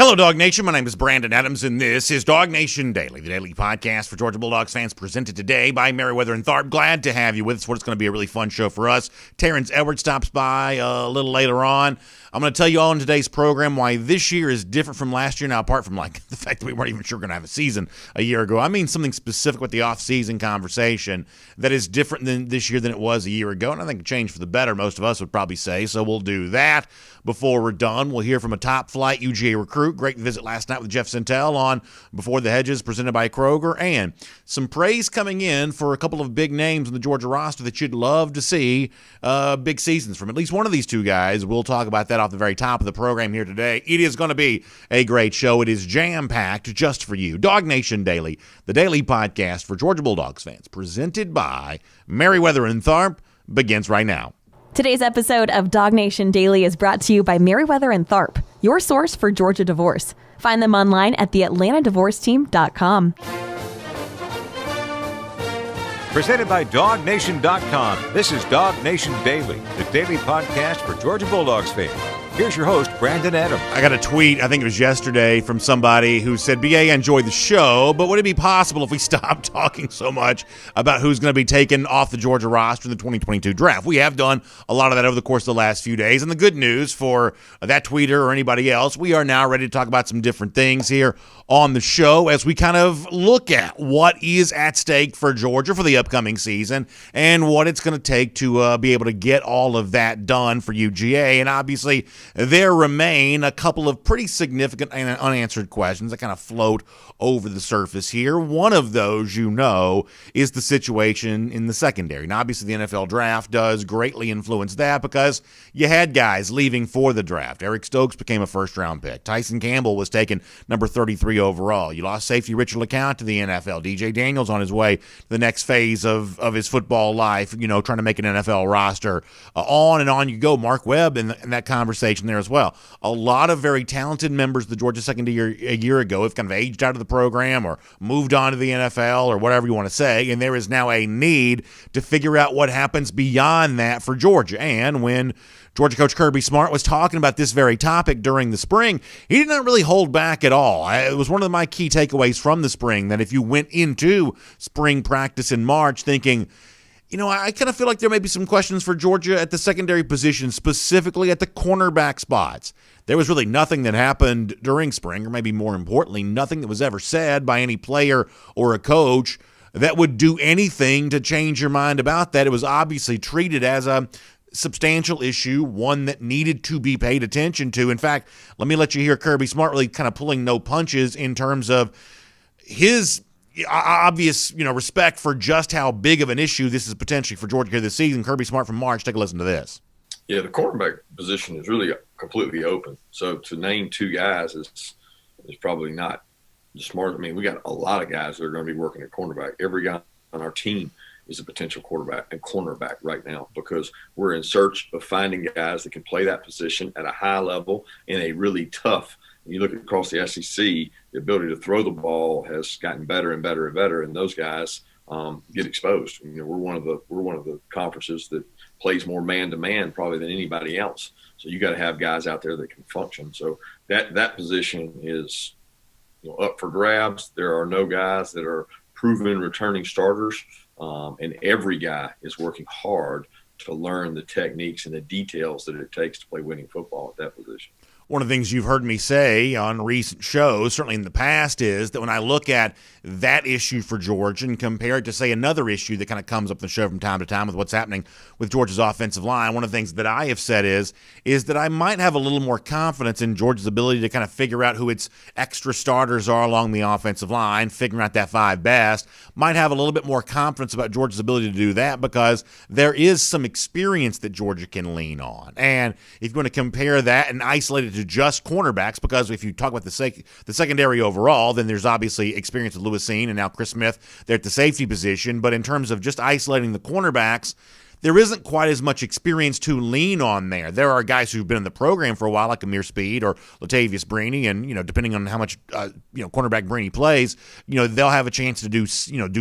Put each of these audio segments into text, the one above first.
Hello, Dog Nation. My name is Brandon Adams, and this is DawgNation Daily, the daily podcast for Georgia Bulldogs fans, presented today by Meriwether and Tharp. Glad to have you with us. It's going to be a really fun show for us. Terrence Edwards stops by a little later on. I'm going to tell you all in today's program why this year is different from last year. Now, apart from the fact that we weren't even sure we're going to have a season a year ago, I mean something specific with the off-season conversation that is different than this year than it was a year ago, and I think it changed for the better, most of us would probably say, so we'll do that. Before we're done, we'll hear from a top-flight UGA recruit. Great visit last night with Jeff Sintel on Before the Hedges, presented by Kroger, and some praise coming in for a couple of big names in the Georgia roster that you'd love to see big seasons from at least one of these two guys. We'll talk about that off the very top of the program here today. It is going to be a great show. It is jam-packed just for you. DawgNation Daily, the daily podcast for Georgia Bulldogs fans, presented by Meriwether and Tharp, begins right now. Today's episode of DawgNation Daily is brought to you by Meriwether and Tharp, your source for Georgia divorce. Find them online at theatlantadivorceteam.com. Presented by DawgNation.com. This is DawgNation Daily, the daily podcast for Georgia Bulldogs fans. Here's your host, Brandon Adams. I got a tweet, I think it was yesterday, from somebody who said, BA, I enjoyed the show, but would it be possible if we stopped talking so much about who's going to be taken off the Georgia roster in the 2022 draft? We have done a lot of that over the course of the last few days, and the good news for that tweeter or anybody else, we are now ready to talk about some different things here on the show as we kind of look at what is at stake for Georgia for the upcoming season and what it's going to take to be able to get all of that done for UGA. And obviously, there remain a couple of pretty significant and unanswered questions that kind of float over the surface here. One of those, is the situation in the secondary. Now, obviously, the NFL draft does greatly influence that because you had guys leaving for the draft. Eric Stokes became a first-round pick. Tyson Campbell was taken number 33 overall. You lost safety Richard LeCounte to the NFL. DJ Daniels on his way to the next phase of his football life, trying to make an NFL roster. On and on you go. Mark Webb in that conversation there as well. A lot of very talented members of the Georgia secondary a year ago have kind of aged out of the program or moved on to the NFL or whatever you want to say, and there is now a need to figure out what happens beyond that for Georgia. And when Georgia coach Kirby Smart was talking about this very topic during the spring, he did not really hold back at all. It was one of my key takeaways from the spring that if you went into spring practice in March thinking, I kind of feel like there may be some questions for Georgia at the secondary position, specifically at the cornerback spots. There was really nothing that happened during spring, or maybe more importantly, nothing that was ever said by any player or a coach that would do anything to change your mind about that. It was obviously treated as a substantial issue, one that needed to be paid attention to. In fact, let me let you hear Kirby Smart really kind of pulling no punches in terms of his obvious, respect for just how big of an issue this is potentially for Georgia here this season. Kirby Smart from March. Take a listen to this. Yeah, the quarterback position is really completely open. So to name two guys is probably not the smart. I mean, we got a lot of guys that are going to be working at cornerback. Every guy on our team is a potential quarterback and cornerback right now because we're in search of finding guys that can play that position at a high level in a really tough. You look across the SEC, the ability to throw the ball has gotten better and better and better, and those guys get exposed. We're one of the conferences that plays more man-to-man probably than anybody else. So you got to have guys out there that can function. So that position is up for grabs. There are no guys that are proven returning starters, and every guy is working hard to learn the techniques and the details that it takes to play winning football at that position. One of the things you've heard me say on recent shows, certainly in the past, is that when I look at that issue for Georgia and compare it to, say, another issue that kind of comes up in the show from time to time with what's happening with Georgia's offensive line, one of the things that I have said is that I might have a little more confidence in Georgia's ability to kind of figure out who its extra starters are along the offensive line, figuring out that five best, might have a little bit more confidence about Georgia's ability to do that because there is some experience that Georgia can lean on. And if you're going to compare that and isolate it to just cornerbacks, because if you talk about the secondary overall, then there's obviously experience with Lewis Cine and now Chris Smith there at the safety position. But in terms of just isolating the cornerbacks, there isn't quite as much experience to lean on there. There are guys who've been in the program for a while, like Amir Speed or Latavius Brini, and depending on how much cornerback Brini plays, they'll have a chance to do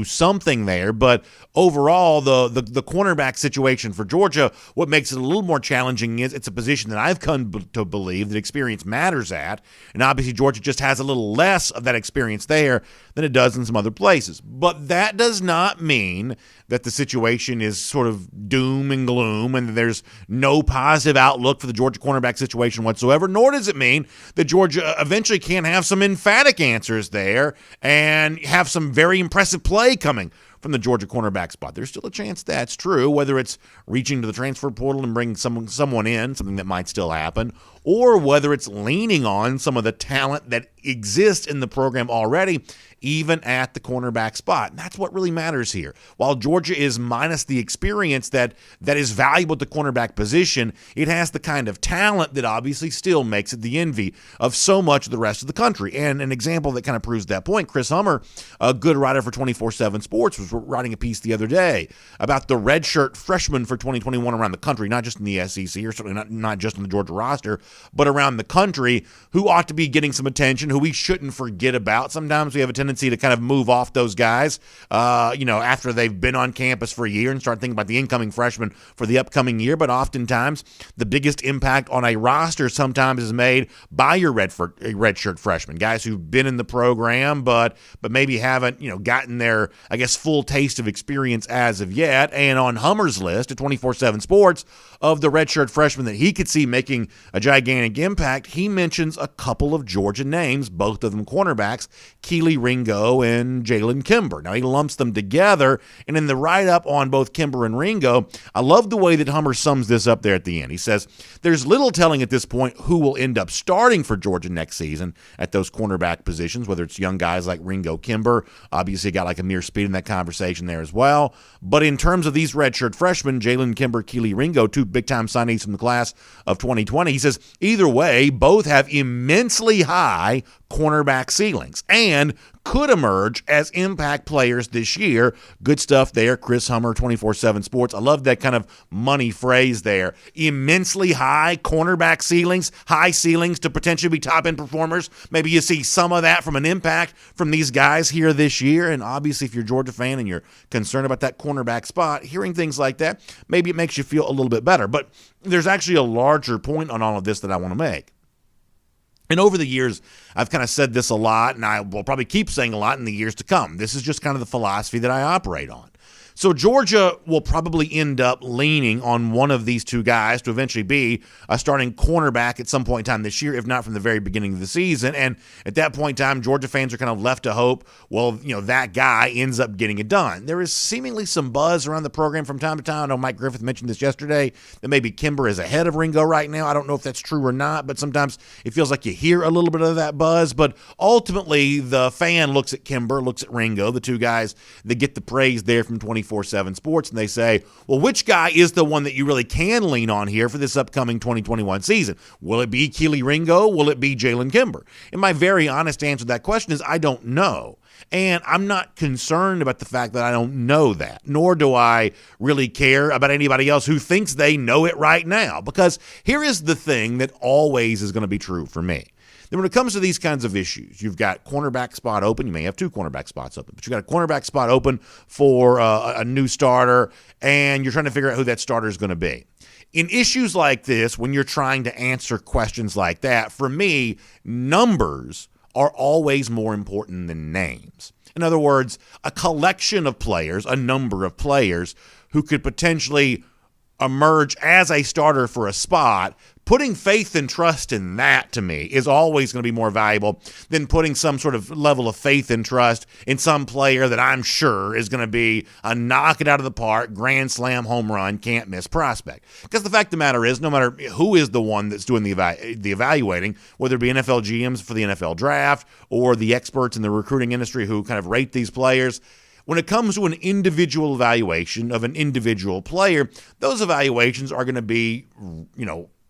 something there. But overall, the cornerback situation for Georgia, what makes it a little more challenging is it's a position that I've come to believe that experience matters at, and obviously Georgia just has a little less of that experience there than it does in some other places. But that does not mean that the situation is sort of doom and gloom and there's no positive outlook for the Georgia cornerback situation whatsoever, nor does it mean that Georgia eventually can't have some emphatic answers there and have some very impressive play coming from the Georgia cornerback spot. There's still a chance that's true, whether it's reaching to the transfer portal and bringing someone in, something that might still happen, or whether it's leaning on some of the talent that exists in the program already, even at the cornerback spot. And that's what really matters here. While Georgia is minus the experience that is valuable at the cornerback position, it has the kind of talent that obviously still makes it the envy of so much of the rest of the country. And an example that kind of proves that point, Chris Hummer, a good writer for 24/7 Sports, was writing a piece the other day about the redshirt freshmen for 2021 around the country, not just in the SEC or certainly not just in the Georgia roster, but around the country, who ought to be getting some attention, who we shouldn't forget about. Sometimes we have a tendency to kind of move off those guys, after they've been on campus for a year and start thinking about the incoming freshmen for the upcoming year. But oftentimes, the biggest impact on a roster sometimes is made by your redshirt freshmen, guys who've been in the program, but maybe haven't, gotten their, full taste of experience as of yet. And on Hummer's list at 24/7 Sports of the redshirt freshmen that he could see making a gigantic impact, he mentions a couple of Georgia names, both of them cornerbacks, Keely Ringo and Jalen Kimber. Now, he lumps them together, and in the write-up on both Kimber and Ringo, I love the way that Hummer sums this up there at the end. He says, there's little telling at this point who will end up starting for Georgia next season at those cornerback positions, whether it's young guys like Ringo Kimber, obviously a guy like Amir Speed in that conversation there as well. But in terms of these redshirt freshmen, Jalen Kimber, Keely Ringo, two big-time signees from the class of 2020, he says, either way, both have immensely high cornerback ceilings and could emerge as impact players this year. Good stuff there, Chris Hummer, 24/7 Sports. I love that kind of money phrase there. Immensely high cornerback ceilings, high ceilings to potentially be top-end performers. Maybe you see some of that from an impact from these guys here this year. And obviously, if you're a Georgia fan and you're concerned about that cornerback spot, hearing things like that, maybe it makes you feel a little bit better. But there's actually a larger point on all of this that I want to make. And over the years, I've kind of said this a lot, and I will probably keep saying a lot in the years to come. This is just kind of the philosophy that I operate on. So Georgia will probably end up leaning on one of these two guys to eventually be a starting cornerback at some point in time this year, if not from the very beginning of the season. And at that point in time, Georgia fans are kind of left to hope, well, that guy ends up getting it done. There is seemingly some buzz around the program from time to time. I know Mike Griffith mentioned this yesterday, that maybe Kimber is ahead of Ringo right now. I don't know if that's true or not, but sometimes it feels like you hear a little bit of that buzz. But ultimately, the fan looks at Kimber, looks at Ringo, the two guys that get the praise there from 24/7 Sports, and they say, well, which guy is the one that you really can lean on here for this upcoming 2021 season? Will it be Keely Ringo? Will it be Jalen Kimber? And my very honest answer to that question is I don't know. And I'm not concerned about the fact that I don't know that, nor do I really care about anybody else who thinks they know it right now. Because here is the thing that always is going to be true for me. Then when it comes to these kinds of issues, you've got cornerback spot open. You may have two cornerback spots open, but you've got a cornerback spot open for a new starter, and you're trying to figure out who that starter is going to be. In issues like this, when you're trying to answer questions like that, for me, numbers are always more important than names. In other words, a collection of players, a number of players who could potentially emerge as a starter for a spot, putting faith and trust in that, to me, is always going to be more valuable than putting some sort of level of faith and trust in some player that I'm sure is going to be a knock it out of the park, grand slam, home run, can't miss prospect. Because the fact of the matter is, no matter who is the one that's doing the evaluating, whether it be NFL GMs for the NFL draft or the experts in the recruiting industry who kind of rate these players, when it comes to an individual evaluation of an individual player, those evaluations are going to be,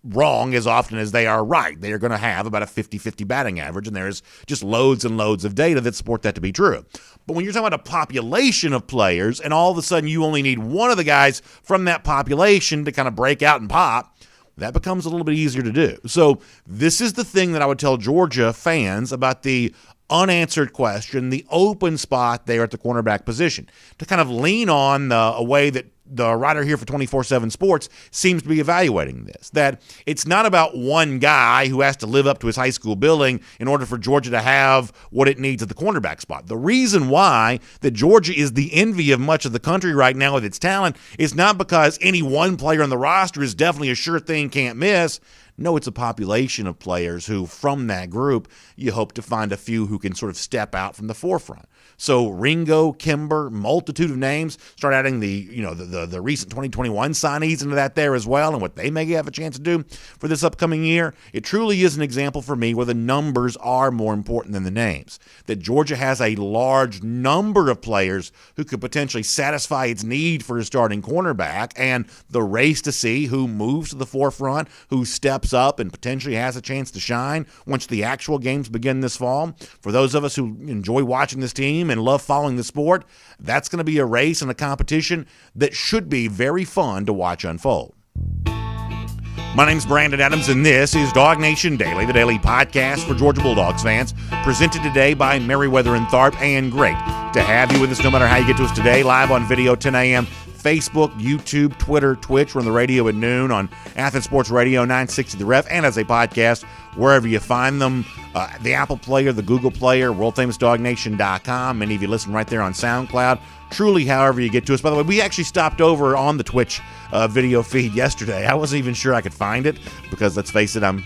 wrong as often as they are right. They are going to have about a 50-50 batting average, and there's just loads and loads of data that support that to be true. But when you're talking about a population of players, and all of a sudden you only need one of the guys from that population to kind of break out and pop, that becomes a little bit easier to do. So this is the thing that I would tell Georgia fans about the unanswered question, the open spot there at the cornerback position, to kind of lean on a way that the writer here for 24/7 Sports seems to be evaluating this, that it's not about one guy who has to live up to his high school billing in order for Georgia to have what it needs at the cornerback spot. The reason why that Georgia is the envy of much of the country right now with its talent is not because any one player on the roster is definitely a sure thing, can't miss. No, it's a population of players who, from that group, you hope to find a few who can sort of step out from the forefront. So Ringo, Kimber, multitude of names. Start adding the recent 2021 signees into that there as well, and what they may have a chance to do for this upcoming year. It truly is an example for me where the numbers are more important than the names. That Georgia has a large number of players who could potentially satisfy its need for a starting cornerback, and the race to see who moves to the forefront, who steps up and potentially has a chance to shine once the actual games begin this fall. For those of us who enjoy watching this team and love following the sport, that's going to be a race and a competition that should be very fun to watch unfold. My name's Brandon Adams, and this is DawgNation Daily, the daily podcast for Georgia Bulldogs fans, presented today by Merriweather and Tharp, and great to have you with us no matter how you get to us today, live on video, 10 a.m., Facebook, YouTube, Twitter, Twitch. We're on the radio at noon on Athens Sports Radio, 960 The Ref, and as a podcast, wherever you find them. The Apple Player, the Google Player, worldfamousDawgNation.com. Many of you listen right there on SoundCloud. Truly, however you get to us. By the way, we actually stopped over on the Twitch video feed yesterday. I wasn't even sure I could find it because, let's face it, I'm,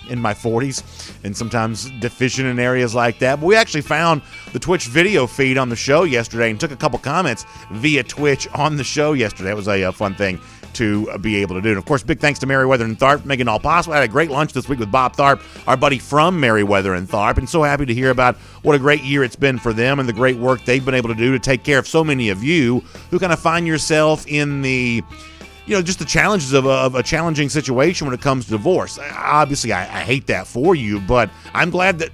in my 40s and sometimes deficient in areas like that. But we actually found the Twitch video feed on the show yesterday and took a couple comments via Twitch on the show yesterday. It was a fun thing to be able to do. And, of course, big thanks to Merriweather and Tharp for making it all possible. I had a great lunch this week with Bob Tharp, our buddy from Merriweather and Tharp, and so happy to hear about what a great year it's been for them and the great work they've been able to do to take care of so many of you who kind of find yourself in the just the challenges of a challenging situation when it comes to divorce. Obviously, I hate that for you, but I'm glad that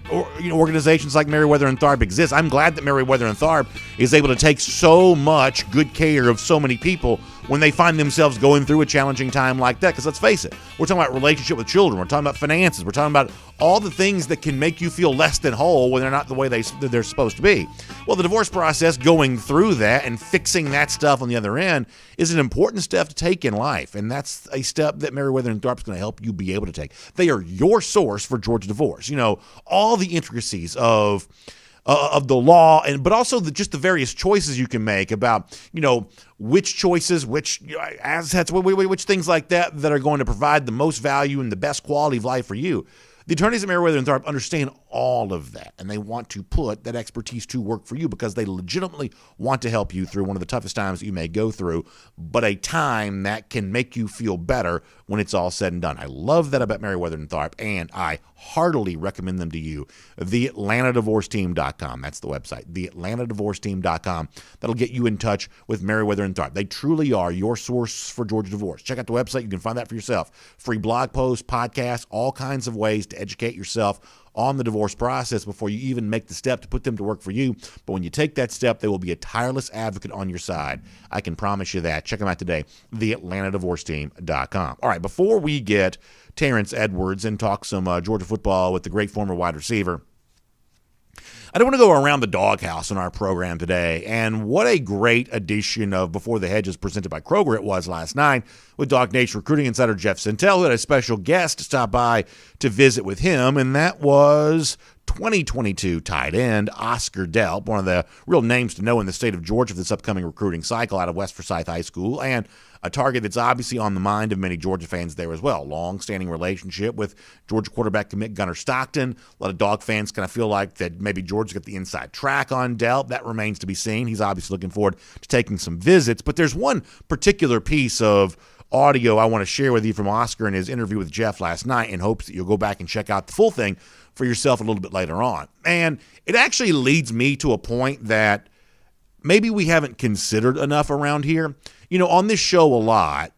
organizations like Merriweather and Tharp exist. I'm glad that Merriweather and Tharp is able to take so much good care of so many people when they find themselves going through a challenging time like that. Because let's face it, we're talking about relationship with children. We're talking about finances. We're talking about all the things that can make you feel less than whole when they're not the way they're supposed to be. Well, the divorce process, going through that and fixing that stuff on the other end, is an important step to take in life. And that's a step that Merriweather and Tharp is going to help you be able to take. They are your source for Georgia divorce. All the intricacies of the law, but also just the various choices you can make about, which choices, which assets, which things like that are going to provide the most value and the best quality of life for you. The attorneys at Merriweather and Tharp understand all of that, and they want to put that expertise to work for you because they legitimately want to help you through one of the toughest times that you may go through, but a time that can make you feel better when it's all said and done. I love that about Merriweather and Tharp, and I heartily recommend them to you. TheAtlantaDivorceTeam.com. That's the website. TheAtlantaDivorceTeam.com. That'll get you in touch with Merriweather and Tharp. They truly are your source for Georgia divorce. Check out the website. You can find that for yourself. Free blog posts, podcasts, all kinds of ways to educate yourself on the divorce process before you even make the step to put them to work for you. But when you take that step, they will be a tireless advocate on your side. I can promise you that. Check them out today, TheAtlantaDivorceTeam.com. All right, before we get Terrence Edwards and talk some Georgia football with the great former wide receiver, I don't want to go around the doghouse in our program today, and what a great edition of Before the Hedges presented by Kroger it was last night with DawgNation recruiting insider Jeff Sentell, who had a special guest stop by to visit with him, and that was 2022 tight end Oscar DELP, one of the real names to know in the state of Georgia for this upcoming recruiting cycle out of West Forsyth High School, and a target that's obviously on the mind of many Georgia fans there as well. Long-standing relationship with Georgia quarterback commit Gunnar Stockton. A lot of Dog fans kind of feel like that maybe Georgia got the inside track on DELP. That remains to be seen. He's obviously looking forward to taking some visits, but there's one particular piece of audio I want to share with you from Oscar in his interview with Jeff last night in hopes that you'll go back and check out the full thing for yourself a little bit later on. And it actually leads me to a point that maybe we haven't considered enough around here. On this show a lot,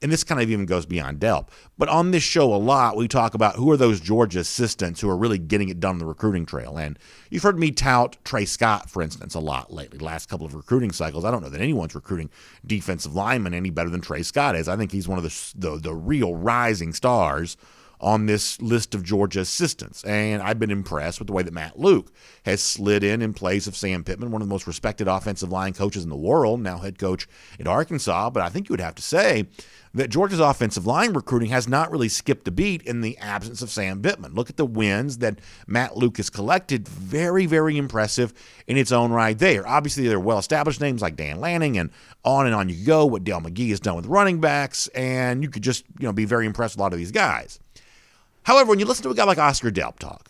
and this kind of even goes beyond DELP, but on this show a lot, we talk about who are those Georgia assistants who are really getting it done on the recruiting trail. And you've heard me tout Trey Scott, for instance, a lot lately. Last couple of recruiting cycles, I don't know that anyone's recruiting defensive linemen any better than Trey Scott is. I think he's one of the real rising stars on this list of Georgia assistants. And I've been impressed with the way that Matt Luke has slid in place of Sam Pittman, one of the most respected offensive line coaches in the world, now head coach at Arkansas. But I think you would have to say that Georgia's offensive line recruiting has not really skipped a beat in the absence of Sam Pittman. Look at the wins that Matt Luke has collected. Very, very impressive in its own right there. Obviously, there are well-established names like Dan Lanning, and on you go, what Dale McGee has done with running backs, and you could just be very impressed with a lot of these guys. However, when you listen to a guy like Oscar DELP talk,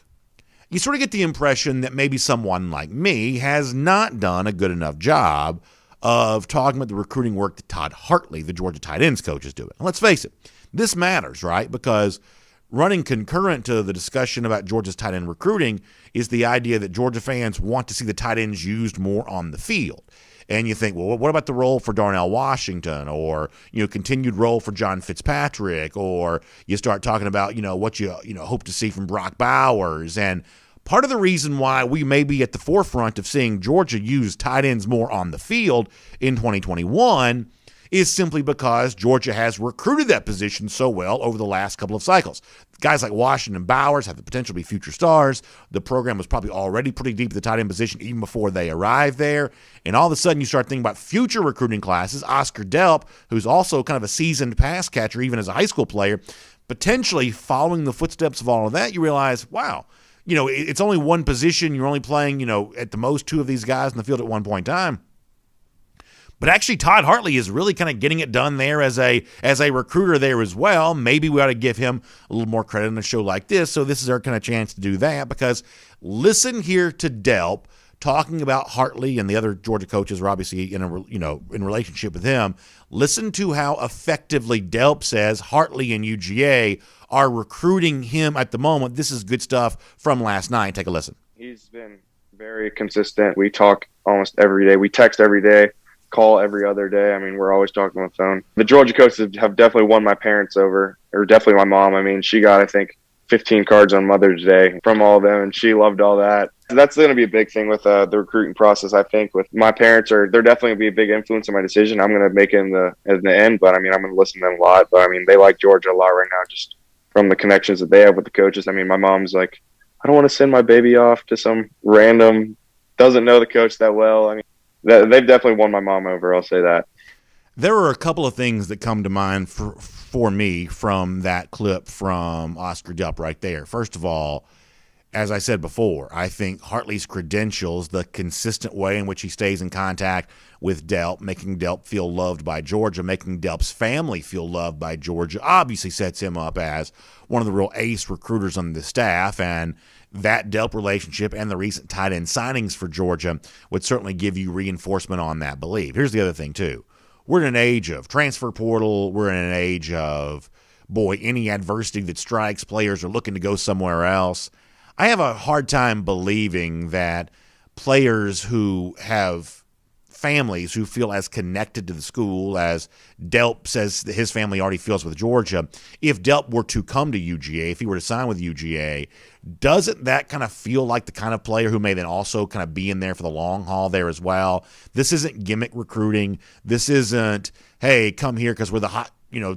you sort of get the impression that maybe someone like me has not done a good enough job of talking about the recruiting work that Todd Hartley, the Georgia tight ends coach, is doing. And let's face it, this matters, right? Because running concurrent to the discussion about Georgia's tight end recruiting is the idea that Georgia fans want to see the tight ends used more on the field. And you think, well, what about the role for Darnell Washington, or continued role for John Fitzpatrick, or you start talking about what you hope to see from Brock Bowers. And part of the reason why we may be at the forefront of seeing Georgia use tight ends more on the field in 2021 is simply because Georgia has recruited that position so well over the last couple of cycles. Guys like Washington and Bowers have the potential to be future stars. The program was probably already pretty deep at the tight end position even before they arrived there. And all of a sudden you start thinking about future recruiting classes. Oscar DELP, who's also kind of a seasoned pass catcher even as a high school player, potentially following the footsteps of all of that, you realize, wow, it's only one position. You're only playing, at the most two of these guys in the field at one point in time. But actually, Todd Hartley is really kind of getting it done there as a recruiter there as well. Maybe we ought to give him a little more credit on a show like this. So this is our kind of chance to do that, because listen here to DELP talking about Hartley, and the other Georgia coaches are obviously in relationship with him. Listen to how effectively DELP says Hartley and UGA are recruiting him at the moment. This is good stuff from last night. Take a listen. He's been very consistent. We talk almost every day. We text every day. Call every other day. I mean, we're always talking on the phone. The Georgia coaches have definitely won my parents over, or definitely my mom. I mean, she got, I think, 15 cards on Mother's Day from all of them, and she loved all that. That's going to be a big thing with the recruiting process, I think. With my parents, they're definitely going to be a big influence in my decision. I'm going to make it in the end, but I mean, I'm going to listen to them a lot. But I mean, they like Georgia a lot right now, just from the connections that they have with the coaches. I mean, my mom's like, I don't want to send my baby off to some random, doesn't know the coach that well. I mean, they've definitely won my mom over, I'll say that. There are a couple of things that come to mind for me from that clip from Oscar DELP right there. First of all, as I said before, I think Hartley's credentials, the consistent way in which he stays in contact with DELP, making DELP feel loved by Georgia, making DELP's family feel loved by Georgia, obviously sets him up as one of the real ace recruiters on the staff. And that DELP relationship and the recent tight end signings for Georgia would certainly give you reinforcement on that belief. Here's the other thing, too. We're in an age of transfer portal. We're in an age of, any adversity that strikes, players are looking to go somewhere else. I have a hard time believing that players who have families who feel as connected to the school as DELP says that his family already feels with Georgia, if DELP were to come to UGA, if he were to sign with UGA, doesn't that kind of feel like the kind of player who may then also kind of be in there for the long haul there as well? This isn't gimmick recruiting. This isn't, hey, come here because we're the hot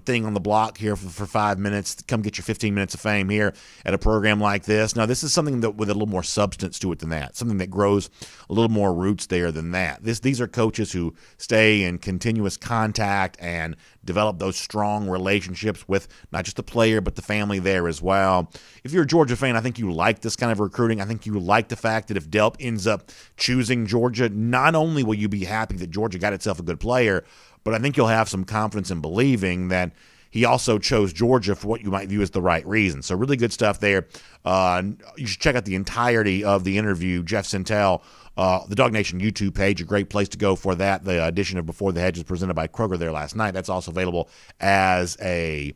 thing on the block here for 5 minutes. Come get your 15 minutes of fame here at a program like this. No, this is something that with a little more substance to it than that. Something that grows a little more roots there than that. These are coaches who stay in continuous contact and develop those strong relationships with not just the player but the family there as well. If you're a Georgia fan, I think you like this kind of recruiting. I think you like the fact that if DELP ends up choosing Georgia, not only will you be happy that Georgia got itself a good player, but I think you'll have some confidence in believing that he also chose Georgia for what you might view as the right reason. So really good stuff there. You should check out the entirety of the interview. Jeff Sentell, the DawgNation YouTube page, a great place to go for that. The edition of Before the Hedge was presented by Kroger there last night. That's also available as a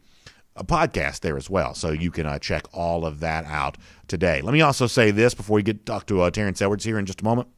podcast there as well. So you can check all of that out today. Let me also say this before we get to talk to Terrence Edwards here in just a moment.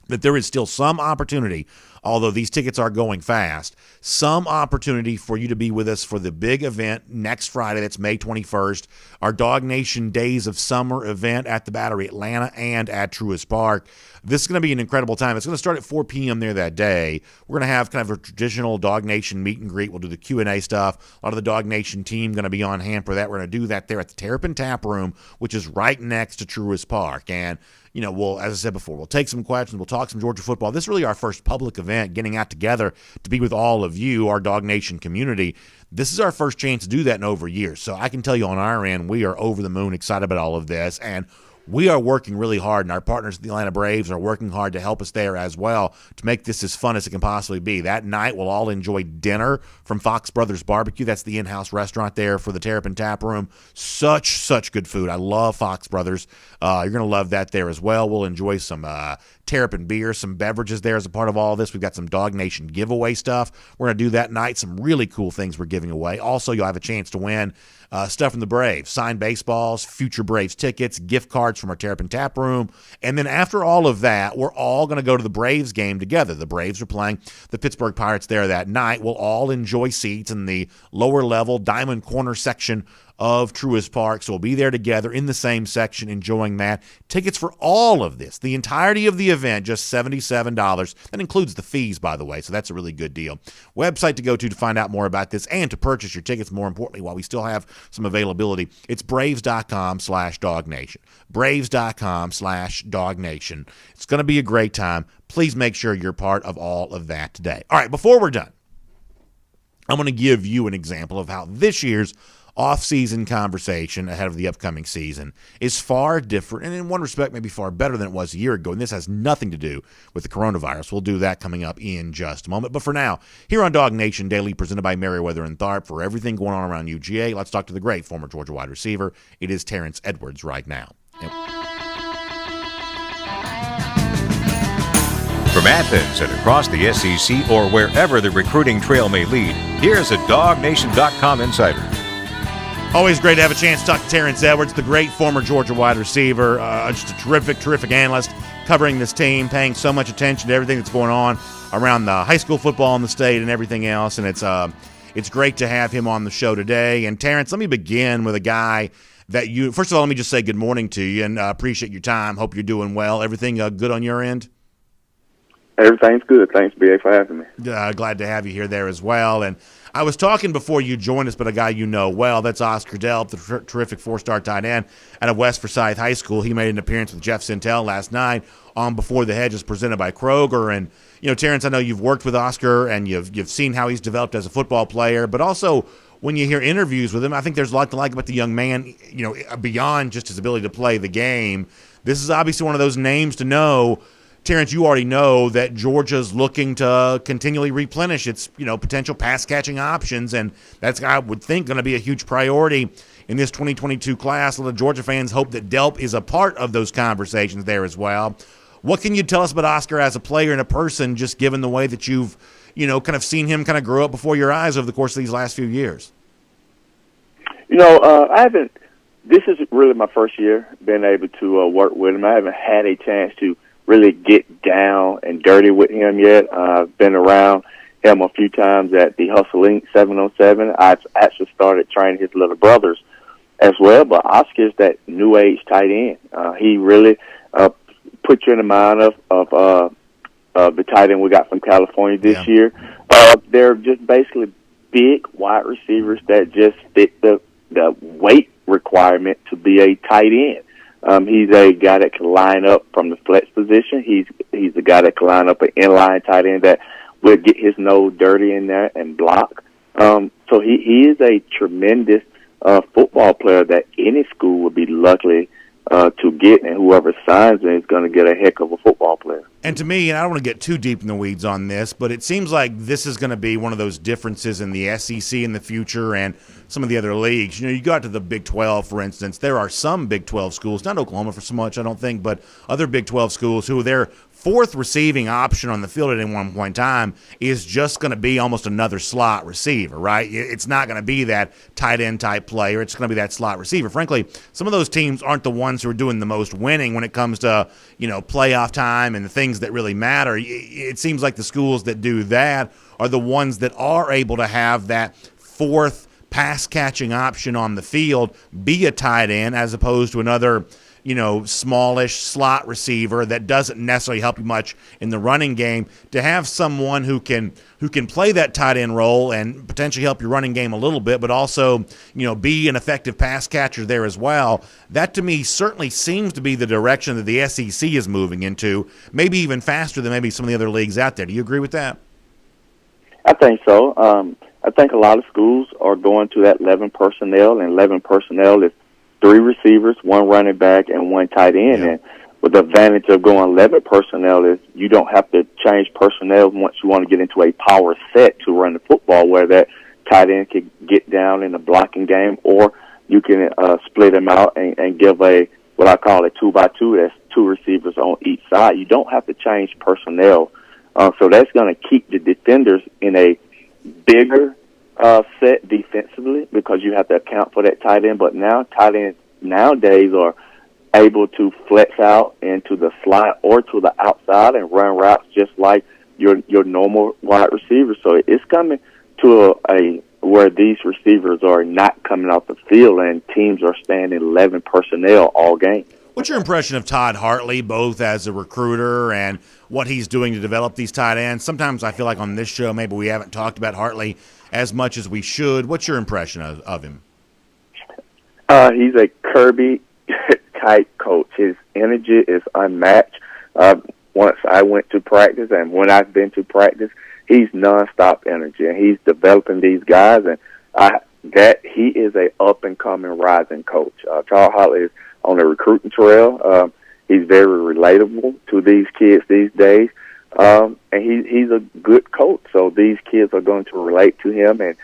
that there is still some opportunity, although these tickets are going fast, some opportunity for you to be with us for the big event next Friday. That's May 21st, our DawgNation Days of Summer event at the Battery Atlanta and at Truist Park. This is going to be an incredible time. It's going to start at 4 p.m. there that day. We're going to have kind of a traditional DawgNation meet and greet. We'll do the Q&A stuff. A lot of the DawgNation team going to be on hand for that. We're going to do that there at the Terrapin Tap Room, which is right next to Truist Park. And we'll, as I said before, we'll take some questions. We'll talk some Georgia football. This is really our first public event, getting out together to be with all of you, our DawgNation community. This is our first chance to do that in over years. So I can tell you on our end, we are over the moon excited about all of this. And we are working really hard, and our partners at the Atlanta Braves are working hard to help us there as well to make this as fun as it can possibly be. That night, we'll all enjoy dinner from Fox Brothers Barbecue. That's the in-house restaurant there for the Terrapin Tap Room. Such good food. I love Fox Brothers. You're going to love that there as well. We'll enjoy some Terrapin beer, some beverages there as a part of all of this. We've got some DawgNation giveaway stuff. We're going to do that night. Some really cool things we're giving away. Also, you'll have a chance to win stuff from the Braves, signed baseballs, future Braves tickets, gift cards from our Terrapin Tap Room. And then after all of that, we're all going to go to the Braves game together. The Braves are playing the Pittsburgh Pirates there that night. We'll all enjoy seats in the lower level Diamond Corner section of Truist Park. So we'll be there together in the same section enjoying that. Tickets for all of this, the entirety of the event, just $77. That includes the fees, by the way, so that's a really good deal. Website to go to find out more about this and to purchase your tickets, more importantly, while we still have some availability. It's braves.com/DawgNation. Braves.com/DawgNation. It's going to be a great time. Please make sure you're part of all of that today. All right, before we're done, I'm going to give you an example of how this year's off-season conversation ahead of the upcoming season is far different, and in one respect maybe far better than it was a year ago, and this has nothing to do with the coronavirus. We'll do that coming up in just a moment. But for now, here on DawgNation Daily, presented by Merriweather and Tharp, for everything going on around UGA, let's talk to the great former Georgia wide receiver. It is Terrence Edwards right now. From Athens and across the SEC or wherever the recruiting trail may lead, here's a DawgNation.com insider. Always great to have a chance to talk to Terrence Edwards, the great former Georgia wide receiver, just a terrific analyst covering this team, paying so much attention to everything that's going on around the high school football in the state and everything else. And it's great to have him on the show today. And Terrence, let me begin with a guy that first of all, let me just say good morning to you and appreciate your time. Hope you're doing well. Everything good on your end? Everything's good. Thanks, BA, for having me. Glad to have you here there as well. And I was talking before you joined us, but a guy you know well, that's Oscar DELP, the terrific four-star tight end out of West Forsyth High School. He made an appearance with Jeff Sintel last night on Before the Hedges presented by Kroger. And, Terrence, I know you've worked with Oscar and you've seen how he's developed as a football player, but also when you hear interviews with him, I think there's a lot to like about the young man, beyond just his ability to play the game. This is obviously one of those names to know. Terrence, you already know that Georgia's looking to continually replenish its, potential pass-catching options, and that's, I would think, going to be a huge priority in this 2022 class. A lot of Georgia fans hope that DELP is a part of those conversations there as well. What can you tell us about Oscar as a player and a person, just given the way that you've, kind of seen him kind of grow up before your eyes over the course of these last few years? This is really my first year being able to work with him. I haven't had a chance to really get down and dirty with him yet. I've been around him a few times at the Hustle Inc. 707. I've actually started training his little brothers as well, but Oscar's that new age tight end. He really put you in the mind of the tight end we got from California this year. They're just basically big wide receivers that just fit the weight requirement to be a tight end. He's a guy that can line up from the flex position. He's a guy that can line up an inline tight end that will get his nose dirty in there and block. So he is a tremendous football player that any school would be lucky to get, and whoever signs him is going to get a heck of a football player. And to me, and I don't want to get too deep in the weeds on this, but it seems like this is going to be one of those differences in the SEC in the future and some of the other leagues. You go out to the Big 12, for instance. There are some Big 12 schools, not Oklahoma for so much, I don't think, but other Big 12 schools who their fourth receiving option on the field at any one point in time is just going to be almost another slot receiver, right? It's not going to be that tight end type player. It's going to be that slot receiver. Frankly, some of those teams aren't the ones who are doing the most winning when it comes to, playoff time and the things that really matter. It seems like the schools that do that are the ones that are able to have that fourth pass catching option on the field be a tight end as opposed to another smallish slot receiver that doesn't necessarily help you much in the running game. To have someone who can play that tight end role and potentially help your running game a little bit, but also be an effective pass catcher there as well. That to me certainly seems to be the direction that the SEC is moving into, maybe even faster than maybe some of the other leagues out there. Do you agree with that? I think so. I think a lot of schools are going to that 11 personnel, and 11 personnel is 3 receivers, 1 running back, and 1 tight end. Yeah. And with the advantage of going 11 personnel is you don't have to change personnel once you want to get into a power set to run the football, where that tight end can get down in the blocking game, or you can split them out and give what I call a 2-by-2. That's 2 receivers on each side. You don't have to change personnel. So that's going to keep the defenders in a bigger set defensively, because you have to account for that tight end. But now tight ends nowadays are able to flex out into the slot or to the outside and run routes just like your normal wide receiver. So it's coming to a where these receivers are not coming off the field and teams are staying in 11 personnel all game. What's your impression of Todd Hartley, both as a recruiter and what he's doing to develop these tight ends? Sometimes I feel like on this show maybe we haven't talked about Hartley as much as we should. What's your impression of him? He's a Kirby-type coach. His energy is unmatched. Once I went to practice, and when I've been to practice, he's nonstop energy, and he's developing these guys. And he is a up-and-coming, rising coach. Todd Hartley is on the recruiting trail. He's very relatable to these kids these days. And he's a good coach. So these kids are going to relate to him, and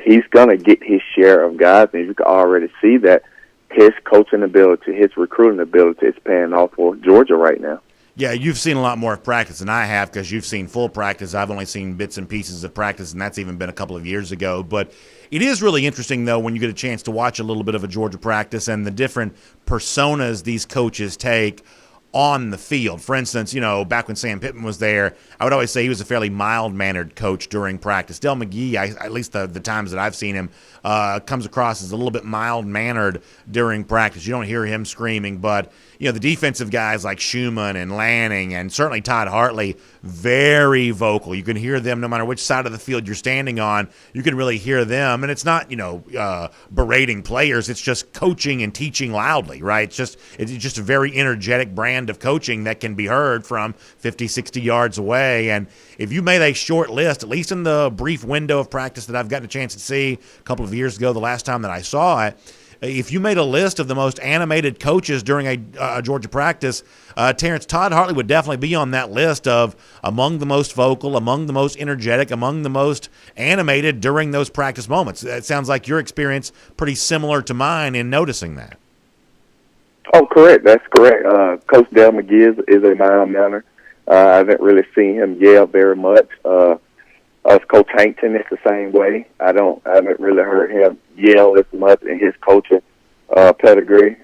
he's going to get his share of guys. And you can already see that his coaching ability, his recruiting ability is paying off for Georgia right now. Yeah, you've seen a lot more of practice than I have, because you've seen full practice. I've only seen bits and pieces of practice, and that's even been a couple of years ago. But it is really interesting, though, when you get a chance to watch a little bit of a Georgia practice and the different personas these coaches take on the field. For instance, back when Sam Pittman was there, I would always say he was a fairly mild-mannered coach during practice. Del McGee, at least the times that I've seen him, comes across as a little bit mild-mannered during practice. You don't hear him screaming, but the defensive guys like Schumann and Lanning and certainly Todd Hartley, very vocal. You can hear them no matter which side of the field you're standing on. You can really hear them, and it's not berating players. It's just coaching and teaching loudly, right? It's just a very energetic brand of coaching that can be heard from 50, 60 yards away. And if you made a short list, at least in the brief window of practice that I've gotten a chance to see a couple of years ago, the last time that I saw it, if you made a list of the most animated coaches during a Georgia practice, Terrence, Todd Hartley would definitely be on that list of among the most vocal, among the most energetic, among the most animated during those practice moments. It sounds like your experience pretty similar to mine in noticing that. Oh, correct. That's correct. Coach Del McGee is a mild-mannered. I haven't really seen him yell very much. Coach Hankton is the same way. I haven't really heard him yell as much in his coaching pedigree.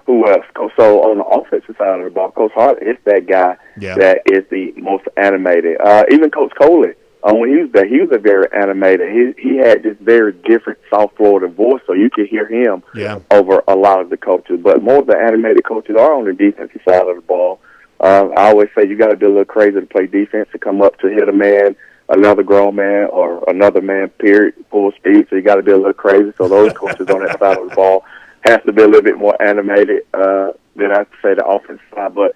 Who else? So on the offensive side of the ball, Coach Hartley is that guy that is the most animated. Even Coach Coley, when he was there, he was a very animated. He had this very different soft Florida voice, so you could hear him over a lot of the coaches. But more of the animated coaches are on the defensive side of the ball. I always say you got to be a little crazy to play defense, to come up to hit a man, another grown man, or another man, period, full speed. So you got to be a little crazy. So those coaches on that side of the ball have to be a little bit more animated than I say the offensive side. But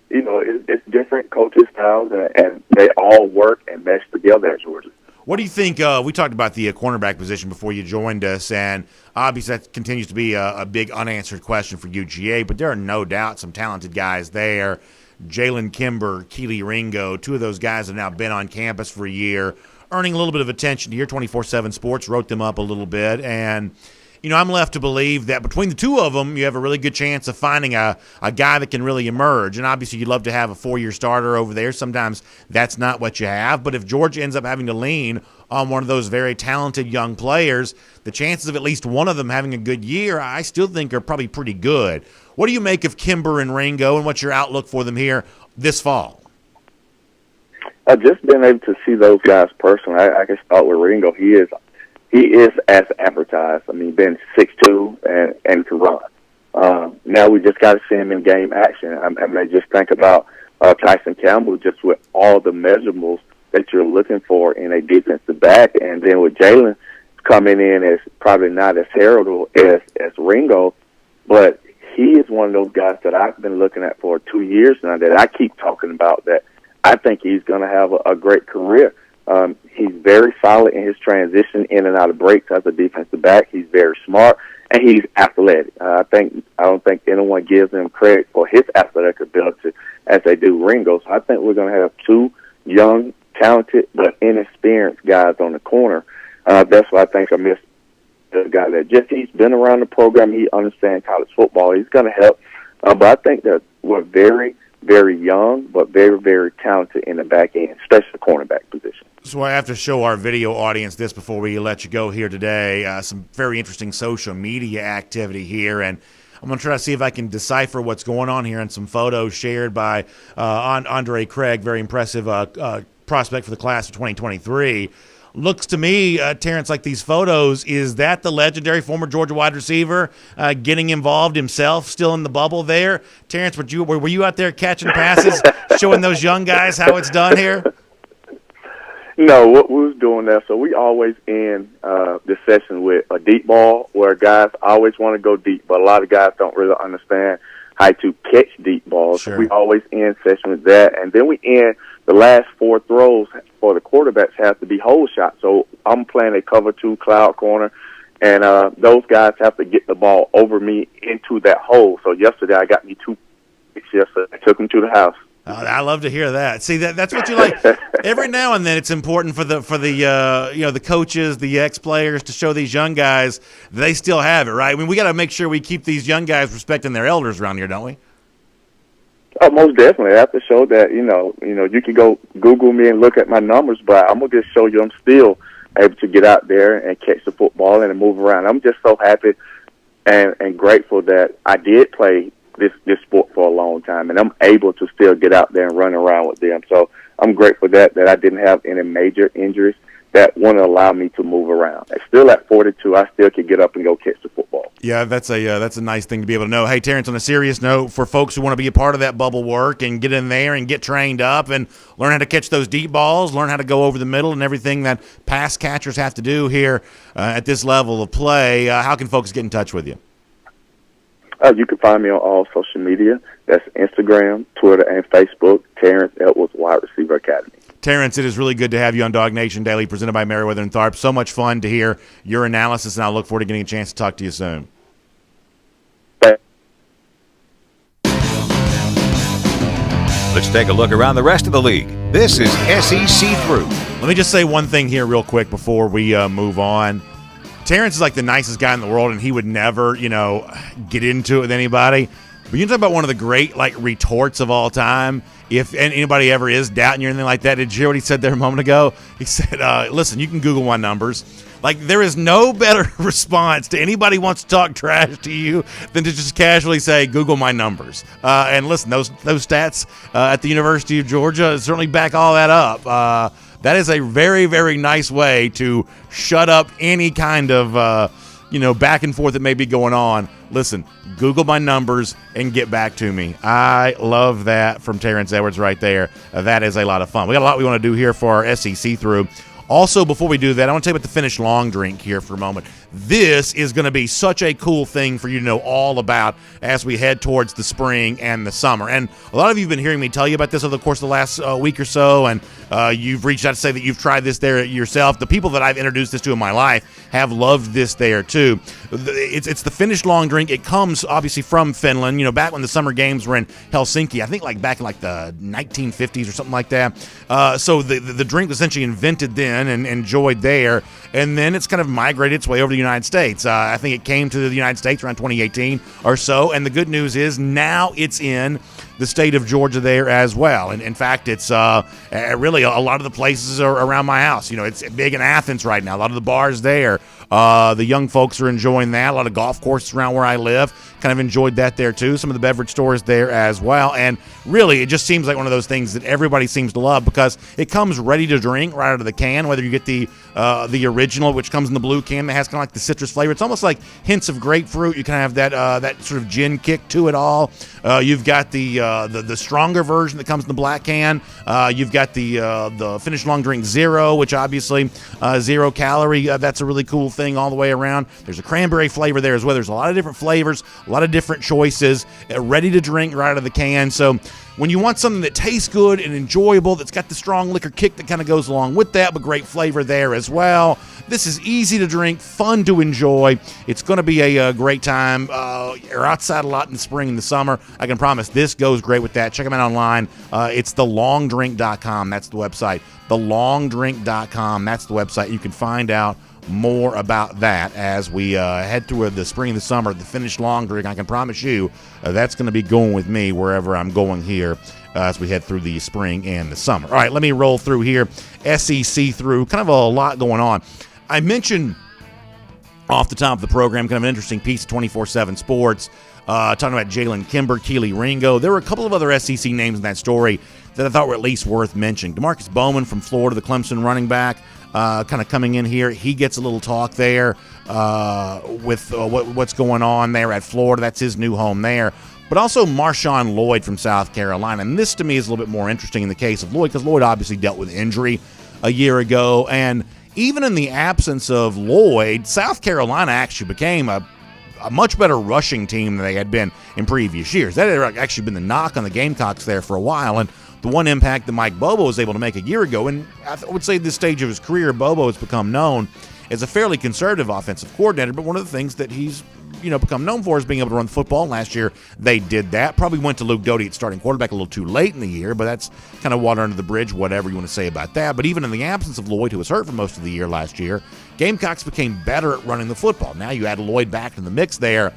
it's different coaching styles, and they all work and mesh together at Georgia. What do you think? We talked about the cornerback position before you joined us, and obviously that continues to be a big unanswered question for UGA, but there are no doubt some talented guys there. Jalen Kimber, Keely Ringo, two of those guys have now been on campus for a year, earning a little bit of attention here. 24/7 Sports wrote them up a little bit, and I'm left to believe that between the two of them, you have a really good chance of finding a guy that can really emerge. And obviously, you'd love to have a 4-year starter over there. Sometimes that's not what you have. But if Georgia ends up having to lean on one of those very talented young players, the chances of at least one of them having a good year, I still think are probably pretty good. What do you make of Kimber and Ringo, and what's your outlook for them here this fall? I've just been able to see those guys personally. I can start with Ringo. He is as advertised. I mean, being 6'2" and can run. Now we just got to see him in game action. I mean, just think about Tyson Campbell, just with all the measurables that you're looking for in a defensive back, and then with Jalen coming in as probably not as heralded as Ringo, but he is one of those guys that I've been looking at for 2 years now that I keep talking about, that I think he's going to have a great career. He's very solid in his transition in and out of breaks as a defensive back. He's very smart, and he's athletic. I don't think anyone gives him credit for his athletic ability as they do Ringo. So I think we're going to have two young, talented, but inexperienced guys on the corner. That's why I think I missed the guy that he's been around the program. He understands college football. He's going to help. But I think that we're very, very young, but very, very talented in the back end, especially the cornerback position. So I have to show our video audience this before we let you go here today. Some very interesting social media activity here, and I'm going to try to see if I can decipher what's going on here, and some photos shared by Andre Craig, very impressive prospect for the class of 2023. Looks to me, Terrence, like these photos, is that the legendary former Georgia wide receiver getting involved himself, still in the bubble there? Terrence, were you out there catching passes, showing those young guys how it's done here? No, what we was doing there, so we always end the session with a deep ball where guys always want to go deep, but a lot of guys don't really understand how to catch deep balls. Sure. So we always end session with that, and then we end the last 4 throws for the quarterbacks have to be hole shots. So I'm playing a cover 2 cloud corner, and those guys have to get the ball over me into that hole. So yesterday I got me 2 picks yesterday. I took them to the house. I love to hear that. See, that's what you like. Every now and then, it's important for the coaches, the ex-players, to show these young guys they still have it, right? I mean, we got to make sure we keep these young guys respecting their elders around here, don't we? Oh, most definitely. I have to show that, you can go Google me and look at my numbers, but I'm going to just show you I'm still able to get out there and catch the football and move around. I'm just so happy and grateful that I did play this sport for a long time, and I'm able to still get out there and run around with them. So I'm grateful that I didn't have any major injuries that wouldn't allow me to move around. And still at 42, I still can get up and go catch the football. Yeah, that's a nice thing to be able to know. Hey, Terrence, on a serious note, for folks who want to be a part of that bubble work and get in there and get trained up and learn how to catch those deep balls, learn how to go over the middle and everything that pass catchers have to do here at this level of play, how can folks get in touch with you? You can find me on all social media. That's Instagram, Twitter, and Facebook, Terrence Edwards Wide Receiver Academy. Terrence, it is really good to have you on DawgNation Daily, presented by Meriwether and Tharp. So much fun to hear your analysis, and I look forward to getting a chance to talk to you soon. Let's take a look around the rest of the league. This is SEC Through. Let me just say one thing here real quick before we move on. Terrence is like the nicest guy in the world, and he would never, get into it with anybody. But you can talk about one of the great, retorts of all time. If anybody ever is doubting you or anything like that, did you hear what he said there a moment ago? He said, listen, you can Google my numbers. There is no better response to anybody who wants to talk trash to you than to just casually say, Google my numbers. And listen, those stats at the University of Georgia certainly back all that up. That is a very, very nice way to shut up any kind of, back and forth that may be going on. Listen, Google my numbers and get back to me. I love that from Terrence Edwards right there. That is a lot of fun. We got a lot we want to do here for our SEC Through. Also, before we do that, I want to tell you about the Finish Long drink here for a moment. This is going to be such a cool thing for you to know all about as we head towards the spring and the summer. And a lot of you have been hearing me tell you about this over the course of the last week or so, and you've reached out to say that you've tried this there yourself. The people that I've introduced this to in my life have loved this there, too. It's the Finish Long drink. It comes, obviously, from Finland. Back when the summer games were in Helsinki, I think back in the 1950s or something like that. So the drink was essentially invented then and enjoyed there, and then it's kind of migrated its way over to the United States. I think it came to the United States around 2018 or so, and the good news is now it's in the state of Georgia there as well. And in fact, it's really a lot of the places are around my house. It's big in Athens right now. A lot of the bars there. The young folks are enjoying that. A lot of golf courses around where I live. Kind of enjoyed that there too. Some of the beverage stores there as well. And really, it just seems like one of those things that everybody seems to love because it comes ready to drink right out of the can, whether you get the original, which comes in the blue can that has kind of like the citrus flavor. It's almost like hints of grapefruit. You kind of have that sort of gin kick to it all. You've got the stronger version that comes in the black can. You've got the Finish Long Drink Zero, which obviously 0 calorie. That's a really cool thing all the way around. There's a cranberry flavor there as well. There's a lot of different flavors, a lot of different choices, ready to drink right out of the can. So when you want something that tastes good and enjoyable, that's got the strong liquor kick that kind of goes along with that, but great flavor there as well. This is easy to drink, fun to enjoy. It's going to be a great time. You're outside a lot in the spring and the summer. I can promise this goes great with that. Check them out online. It's thelongdrink.com. That's the website. Thelongdrink.com. That's the website. You can find out more about that as we head through the spring and the summer. The Finish Long Drink, I can promise you that's going to be going with me wherever I'm going here as we head through the spring and the summer. All right, let me roll through here. SEC through, kind of a lot going on. I mentioned off the top of the program kind of an interesting piece of 24/7 Sports talking about Jalen Kimber, Keely Ringo. There were a couple of other SEC names in that story that I thought were at least worth mentioning. DeMarcus Bowman from Florida, the Clemson running back, kind of coming in here. He gets a little talk there with what's going on there at Florida. That's his new home there. But also Marshawn Lloyd from South Carolina. And this to me is a little bit more interesting in the case of Lloyd because Lloyd obviously dealt with injury a year ago. And even in the absence of Lloyd, South Carolina actually became a much better rushing team than they had been in previous years. That had actually been the knock on the Gamecocks there for a while. And the one impact that Mike Bobo was able to make a year ago, and I would say at this stage of his career, Bobo has become known as a fairly conservative offensive coordinator, but one of the things that he's become known for is being able to run the football. Last year, they did that. Probably went to Luke Doty at starting quarterback a little too late in the year, but that's kind of water under the bridge, whatever you want to say about that. But even in the absence of Lloyd, who was hurt for most of the year last year, Gamecocks became better at running the football. Now you add Lloyd back in the mix there.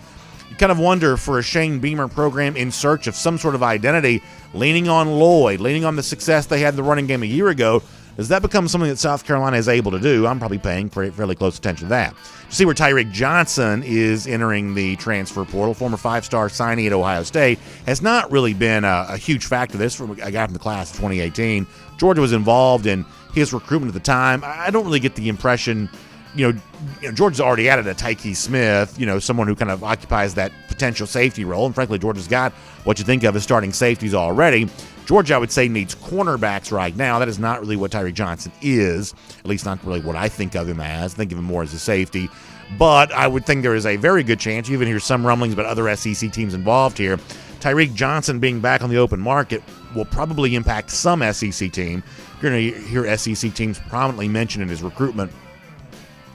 You kind of wonder for a Shane Beamer program in search of some sort of identity, leaning on Lloyd, leaning on the success they had in the running game a year ago, does that become something that South Carolina is able to do? I'm probably paying fairly close attention to that. To see where Tyreek Johnson is entering the transfer portal, former 5-star signee at Ohio State, has not really been a huge factor. This from a guy from the class of 2018. Georgia was involved in his recruitment at the time. I don't really get the impression, Georgia's already added a Tyke Smith, someone who kind of occupies that potential safety role. And frankly, Georgia's got what you think of as starting safeties already. Georgia, I would say, needs cornerbacks right now. That is not really what Tyreek Johnson is, at least not really what I think of him as. I think of him more as a safety. But I would think there is a very good chance, you even hear some rumblings about other SEC teams involved here, Tyreek Johnson being back on the open market will probably impact some SEC team. You're going to hear SEC teams prominently mentioned in his recruitment.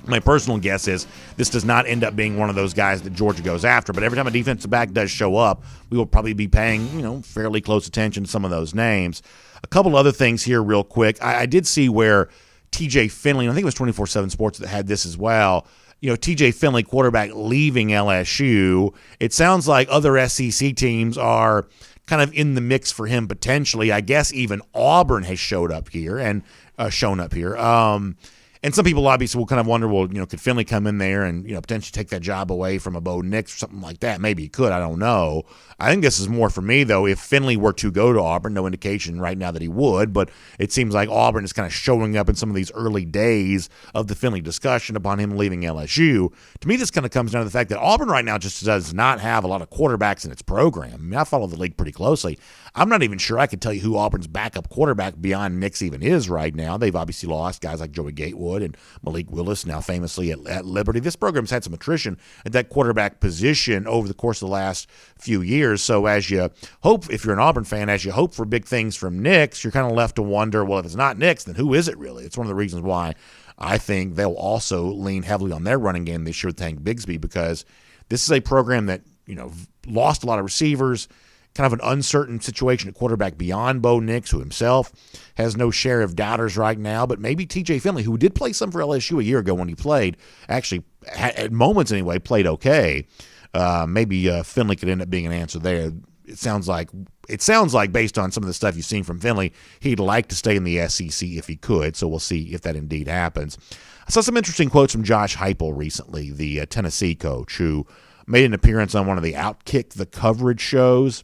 My personal guess is this does not end up being one of those guys that Georgia goes after, but every time a defensive back does show up, we will probably be paying, fairly close attention to some of those names. A couple other things here real quick. I did see where TJ Finley, and I think it was 24/7 Sports that had this as well, TJ Finley, quarterback, leaving LSU. It sounds like other SEC teams are kind of in the mix for him potentially. I guess even Auburn has shown up here. And some people obviously will kind of wonder, well, could Finley come in there and, potentially take that job away from a Bo Nix or something like that? Maybe he could. I don't know. I think this is more for me, though, if Finley were to go to Auburn. No indication right now that he would, but it seems like Auburn is kind of showing up in some of these early days of the Finley discussion upon him leaving LSU. To me, this kind of comes down to the fact that Auburn right now just does not have a lot of quarterbacks in its program. I mean, I follow the league pretty closely. I'm not even sure I could tell you who Auburn's backup quarterback beyond Nix even is right now. They've obviously lost guys like Joey Gatewood and Malik Willis, now famously at Liberty. This program's had some attrition at that quarterback position over the course of the last few years. So as you hope, if you're an Auburn fan, as you hope for big things from Nix, you're kind of left to wonder, well, if it's not Nix, then who is it really? It's one of the reasons why I think they'll also lean heavily on their running game this year with Tank Bigsby, because this is a program that, lost a lot of receivers. kind of an uncertain situation at quarterback beyond Bo Nix, who himself has no share of doubters right now, but maybe TJ Finley, who did play some for LSU a year ago when he played, actually, at moments anyway, played okay. Maybe Finley could end up being an answer there. It sounds like based on some of the stuff you've seen from Finley, he'd like to stay in the SEC if he could, so we'll see if that indeed happens. I saw some interesting quotes from Josh Heupel recently, the Tennessee coach, who made an appearance on one of the Outkick the Coverage shows.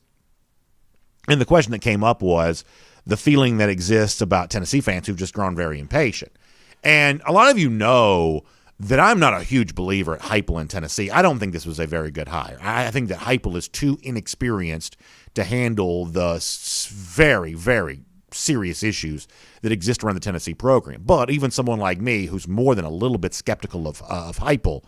And the question that came up was the feeling that exists about Tennessee fans who've just grown very impatient. And a lot of you know that I'm not a huge believer at Heupel in Tennessee. I don't think this was a very good hire. I think that Heupel is too inexperienced to handle the very, very serious issues that exist around the Tennessee program. But even someone like me, who's more than a little bit skeptical of Heupel,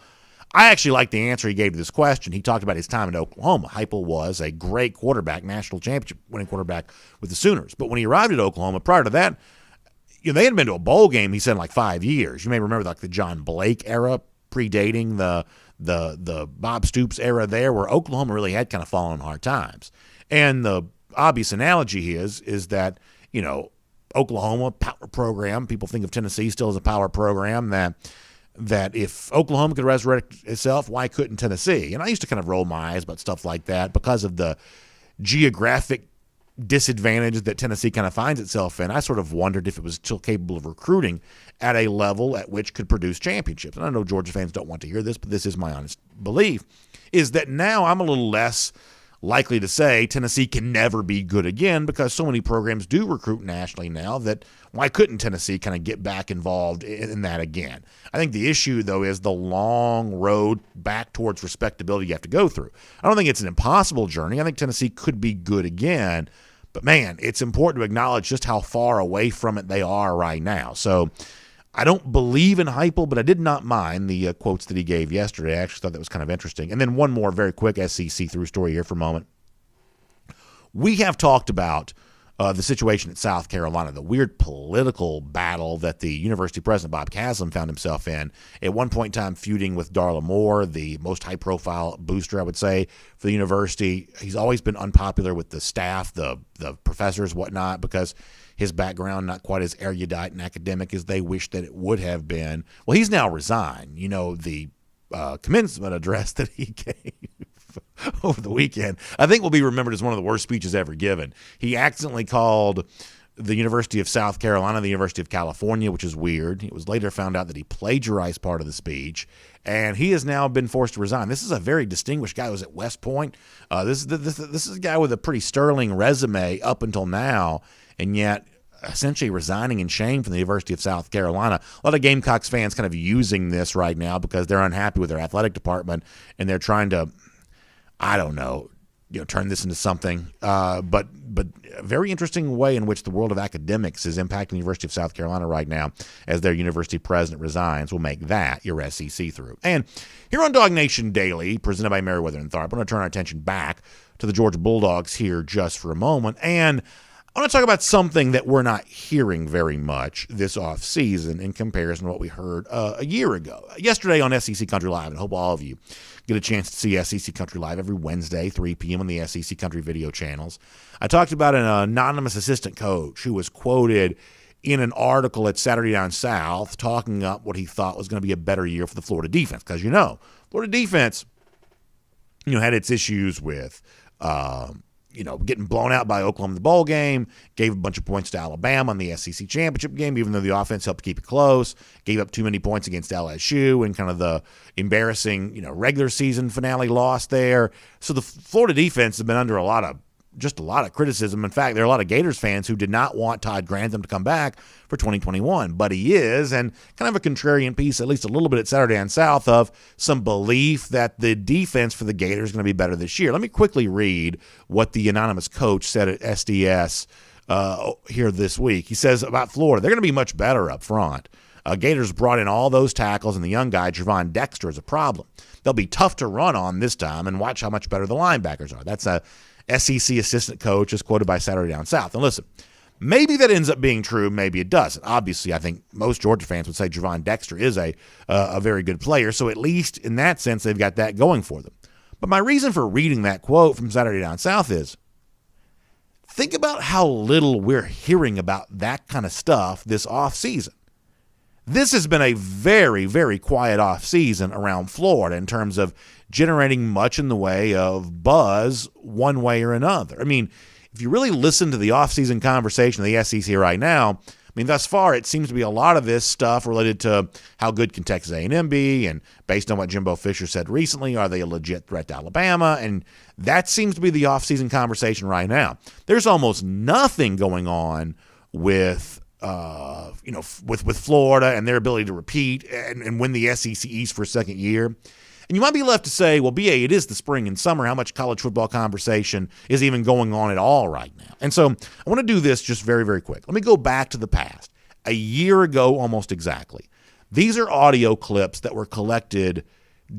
I actually like the answer he gave to this question. He talked about his time in Oklahoma. Heupel was a great quarterback, national championship winning quarterback with the Sooners. But when he arrived at Oklahoma, prior to that, they hadn't been to a bowl game, he said, in like 5 years. You may remember like the John Blake era, predating the Bob Stoops era there, where Oklahoma really had kind of fallen on hard times. And the obvious analogy is that, Oklahoma, power program, people think of Tennessee still as a power program, that if Oklahoma could resurrect itself, why couldn't Tennessee? And I used to kind of roll my eyes about stuff like that because of the geographic disadvantage that Tennessee kind of finds itself in. I sort of wondered if it was still capable of recruiting at a level at which could produce championships. And I know Georgia fans don't want to hear this, but this is my honest belief, is that now I'm a little less likely to say Tennessee can never be good again because so many programs do recruit nationally now that why couldn't Tennessee kind of get back involved in that again? I think the issue, though, is the long road back towards respectability you have to go through. I don't think it's an impossible journey. I think Tennessee could be good again. But, man, it's important to acknowledge just how far away from it they are right now. So I don't believe in Heupel, but I did not mind the quotes that he gave yesterday. I actually thought that was kind of interesting. And then one more very quick SEC through story here for a moment. We have talked about the situation at South Carolina, the weird political battle that the university president, Bob Caslen, found himself in. At one point in time, feuding with Darla Moore, the most high-profile booster, I would say, for the university. He's always been unpopular with the staff, the professors, whatnot, because his background not quite as erudite and academic as they wish that it would have been. Well, he's now resigned. The commencement address that he gave over the weekend, I think will be remembered as one of the worst speeches ever given. He accidentally called the University of South Carolina the University of California, which is weird. It was later found out that he plagiarized part of the speech, and he has now been forced to resign. This is a very distinguished guy who was at West Point. This is a guy with a pretty sterling resume up until now, and yet essentially resigning in shame from the University of South Carolina. A lot of Gamecocks fans kind of using this right now because they're unhappy with their athletic department, and they're trying to, turn this into something. But a very interesting way in which the world of academics is impacting the University of South Carolina right now as their university president resigns will make that your SEC through. And here on DawgNation Daily, presented by Meriwether and Tharp, I want to turn our attention back to the Georgia Bulldogs here just for a moment. And I want to talk about something that we're not hearing very much this offseason in comparison to what we heard a year ago. Yesterday on SEC Country Live, and I hope all of you get a chance to see SEC Country Live every Wednesday, 3 p.m. on the SEC Country video channels. I talked about an anonymous assistant coach who was quoted in an article at Saturday Down South talking up what he thought was going to be a better year for the Florida defense. Because, Florida defense, had its issues with getting blown out by Oklahoma in the bowl game, gave a bunch of points to Alabama in the SEC championship game, even though the offense helped keep it close, gave up too many points against LSU and kind of the embarrassing, regular season finale loss there. So the Florida defense has been under a lot of criticism. In fact, there are a lot of Gators fans who did not want Todd Grantham to come back for 2021, but he is, and kind of a contrarian piece, at least a little bit at Saturday Down South, of some belief that the defense for the Gators is going to be better this year. Let me quickly read what the anonymous coach said at SDS here this week. He says about Florida, they're going to be much better up front. Gators brought in all those tackles, and the young guy, Javon Dexter, is a problem. They'll be tough to run on this time, and watch how much better the linebackers are. That's a SEC assistant coach is quoted by Saturday Down South. And listen, maybe that ends up being true, maybe it doesn't. Obviously, I think most Georgia fans would say Javon Dexter is a very good player, so at least in that sense, they've got that going for them. But my reason for reading that quote from Saturday Down South is think about how little we're hearing about that kind of stuff this offseason. This has been a very, very quiet offseason around Florida in terms of generating much in the way of buzz one way or another. I mean, if you really listen to the offseason conversation of the SEC right now, I mean, thus far, it seems to be a lot of this stuff related to how good can Texas A&M be, and based on what Jimbo Fisher said recently, are they a legit threat to Alabama? And that seems to be the offseason conversation right now. There's almost nothing going on with with Florida and their ability to repeat and win the SEC East for a second year. And you might be left to say, well, BA, it is the spring and summer. How much college football conversation is even going on at all right now? And so I want to do this just very, very quick. Let me go back to the past. A year ago, almost exactly. These are audio clips that were collected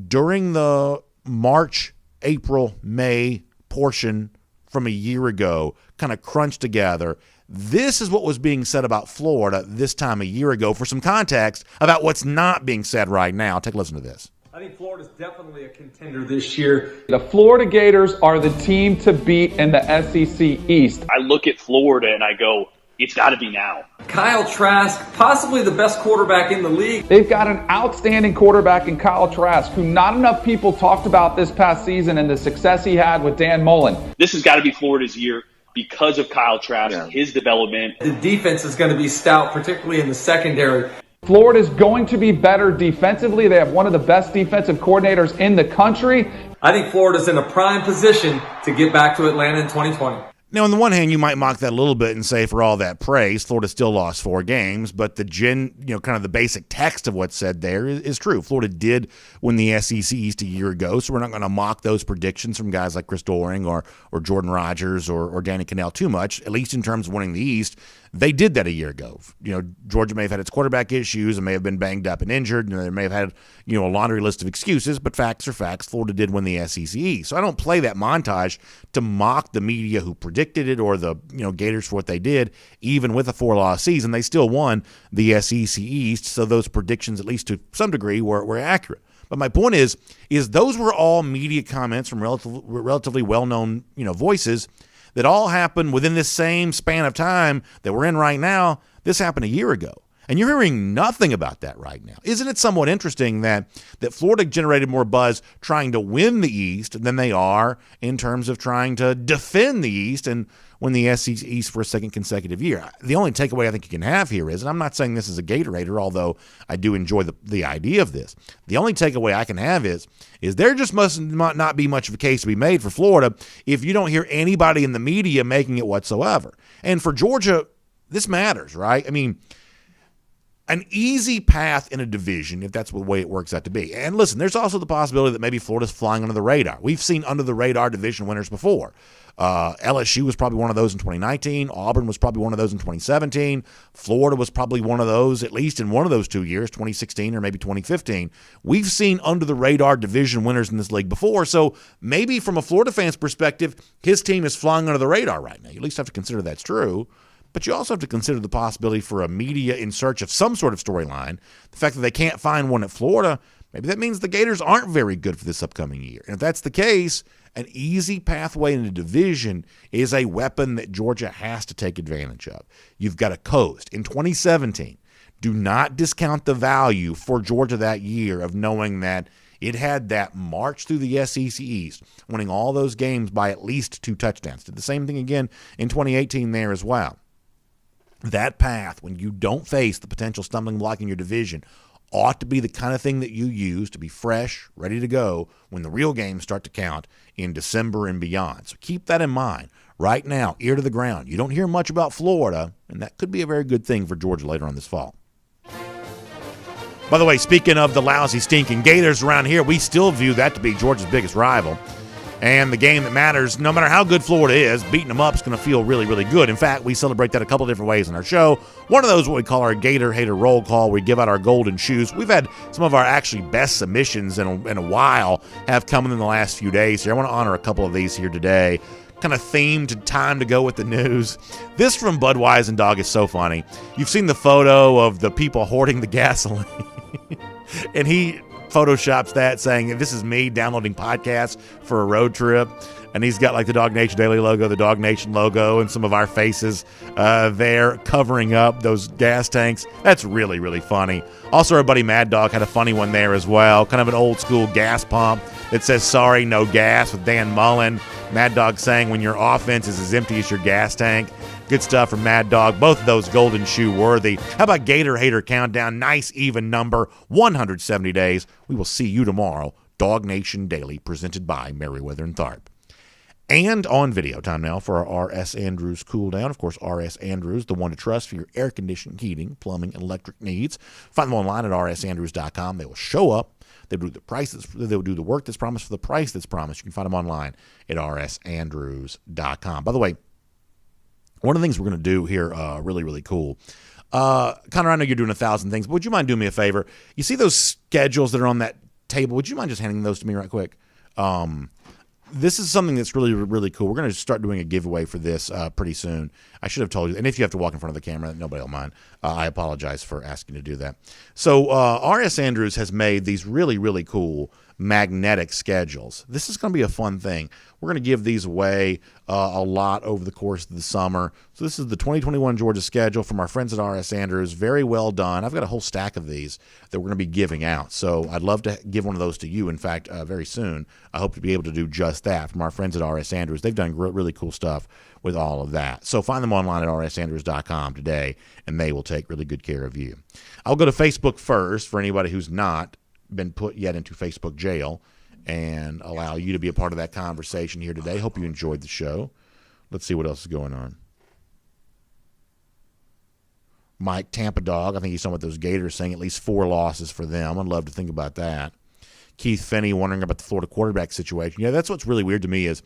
during the March, April, May portion from a year ago, kind of crunched together. This is what was being said about Florida this time a year ago for some context about what's not being said right now. Take a listen to this. I think Florida's definitely a contender this year. The Florida Gators are the team to beat in the SEC East. I look at Florida and I go, it's got to be now. Kyle Trask, possibly the best quarterback in the league. They've got an outstanding quarterback in Kyle Trask, who not enough people talked about this past season and the success he had with Dan Mullen. This has got to be Florida's year because of Kyle Trask, his development. The defense is going to be stout, particularly in the secondary. Florida's going to be better defensively. They have one of the best defensive coordinators in the country. I think Florida's in a prime position to get back to Atlanta in 2020. Now, on the one hand, you might mock that a little bit and say, for all that praise, Florida still lost 4 games, but the kind of the basic text of what's said there is true. Florida did win the SEC East a year ago, so we're not going to mock those predictions from guys like Chris Doering or Jordan Rodgers or Danny Cannell too much, at least in terms of winning the East. They did that a year ago. Georgia may have had its quarterback issues and may have been banged up and injured, and they may have had, a laundry list of excuses, but facts are facts. Florida did win the SEC East. So I don't play that montage to mock the media who predicted it or the, Gators for what they did. Even with a 4-loss season, they still won the SEC East, so those predictions, at least to some degree, were accurate. But my point is those were all media comments from relatively well-known, voices that all happened within this same span of time that we're in right now. This happened a year ago. And you're hearing nothing about that right now. Isn't it somewhat interesting that Florida generated more buzz trying to win the East than they are in terms of trying to defend the East and win the SEC East for a second consecutive year? The only takeaway I think you can have here is, and I'm not saying this is a Gatorator, although I do enjoy the idea of this. The only takeaway I can have is there just must not be much of a case to be made for Florida if you don't hear anybody in the media making it whatsoever. And for Georgia, this matters, right? I mean, an easy path in a division, if that's the way it works out to be. And listen, there's also the possibility that maybe Florida's flying under the radar. We've seen under-the-radar division winners before. LSU was probably one of those in 2019. Auburn was probably one of those in 2017. Florida was probably one of those, at least in one of those 2 years, 2016 or maybe 2015. We've seen under-the-radar division winners in this league before, so maybe from a Florida fan's perspective, his team is flying under the radar right now. You at least have to consider that's true. But you also have to consider the possibility for a media in search of some sort of storyline. The fact that they can't find one at Florida, maybe that means the Gators aren't very good for this upcoming year. And if that's the case, an easy pathway into division is a weapon that Georgia has to take advantage of. You've got to coast. In 2017, do not discount the value for Georgia that year of knowing that it had that march through the SEC East, winning all those games by at least 2 touchdowns. Did the same thing again in 2018 there as well. That path, when you don't face the potential stumbling block in your division, ought to be the kind of thing that you use to be fresh, ready to go when the real games start to count in December and beyond. So keep that in mind. Right now, ear to the ground. You don't hear much about Florida, and that could be a very good thing for Georgia later on this fall. By the way, speaking of the lousy, stinking Gators around here, we still view that to be Georgia's biggest rival. And the game that matters, no matter how good Florida is, beating them up is going to feel really, really good. In fact, we celebrate that a couple different ways in our show. One of those is what we call our Gator Hater Roll Call. We give out our golden shoes. We've had some of our actually best submissions in a while have come in the last few days here. I want to honor a couple of these here today. Kind of themed time to go with the news. This from Budweiser and Dog is so funny. You've seen the photo of the people hoarding the gasoline. And he photoshops that saying, this is me downloading podcasts for a road trip. And he's got like the DawgNation Daily logo, the DawgNation logo, and some of our faces there covering up those gas tanks. That's really, really funny. Also, our buddy Mad Dog had a funny one there as well. Kind of an old school gas pump that says, sorry, no gas, with Dan Mullen. Mad Dog saying when your offense is as empty as your gas tank. Good stuff from Mad Dog. Both of those golden shoe worthy. How about Gator Hater Countdown? Nice even number. 170 days. We will see you tomorrow. DawgNation Daily, presented by Merriweather and Tharp. And on video time now for our R.S. Andrews cool down. Of course, R.S. Andrews, the one to trust for your air conditioning, heating, plumbing, and electric needs. Find them online at rsandrews.com. They will show up. They'll do the prices. They'll do the work that's promised for the price that's promised. You can find them online at rsandrews.com. By the way, one of the things we're going to do here, really, really cool. Connor, I know you're doing 1,000 things, but would you mind doing me a favor? You see those schedules that are on that table? Would you mind just handing those to me right quick? This is something that's really, really cool. We're going to start doing a giveaway for this pretty soon. I should have told you. And if you have to walk in front of the camera, nobody will mind. I apologize for asking to do that. So R.S. Andrews has made these really, really cool magnetic schedules. This is going to be a fun thing. We're going to give these away a lot over the course of the summer. So this is the 2021 Georgia schedule from our friends at R.S. Andrews. Very well done. I've got a whole stack of these that we're going to be giving out. So I'd love to give one of those to you, in fact, very soon. I hope to be able to do just that from our friends at R.S. Andrews. They've done really cool stuff with all of that. So find them online at rsandrews.com today, and they will take really good care of you. I'll go to Facebook first for anybody who's not been put yet into Facebook jail, and allow you to be a part of that conversation here today. Hope you enjoyed the show. Let's see what else is going on. Mike Tampa Dog, I think he's talking about those Gators, saying at least 4 losses for them. I'd love to think about that. Keith Finney wondering about the Florida quarterback situation. Yeah, that's what's really weird to me is,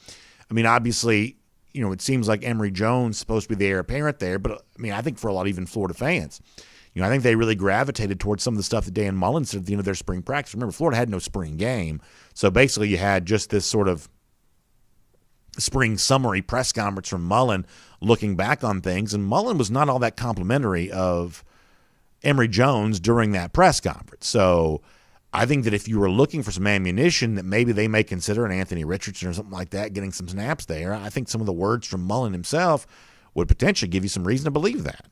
I mean, obviously, you know, it seems like Emory Jones is supposed to be the heir apparent there, but I mean, I think for a lot of even Florida fans, you know, I think they really gravitated towards some of the stuff that Dan Mullen said at the end of their spring practice. Remember, Florida had no spring game, so basically you had just this sort of spring summary press conference from Mullen looking back on things, and Mullen was not all that complimentary of Emory Jones during that press conference. So I think that if you were looking for some ammunition, that maybe they may consider an Anthony Richardson or something like that getting some snaps there. I think some of the words from Mullen himself would potentially give you some reason to believe that.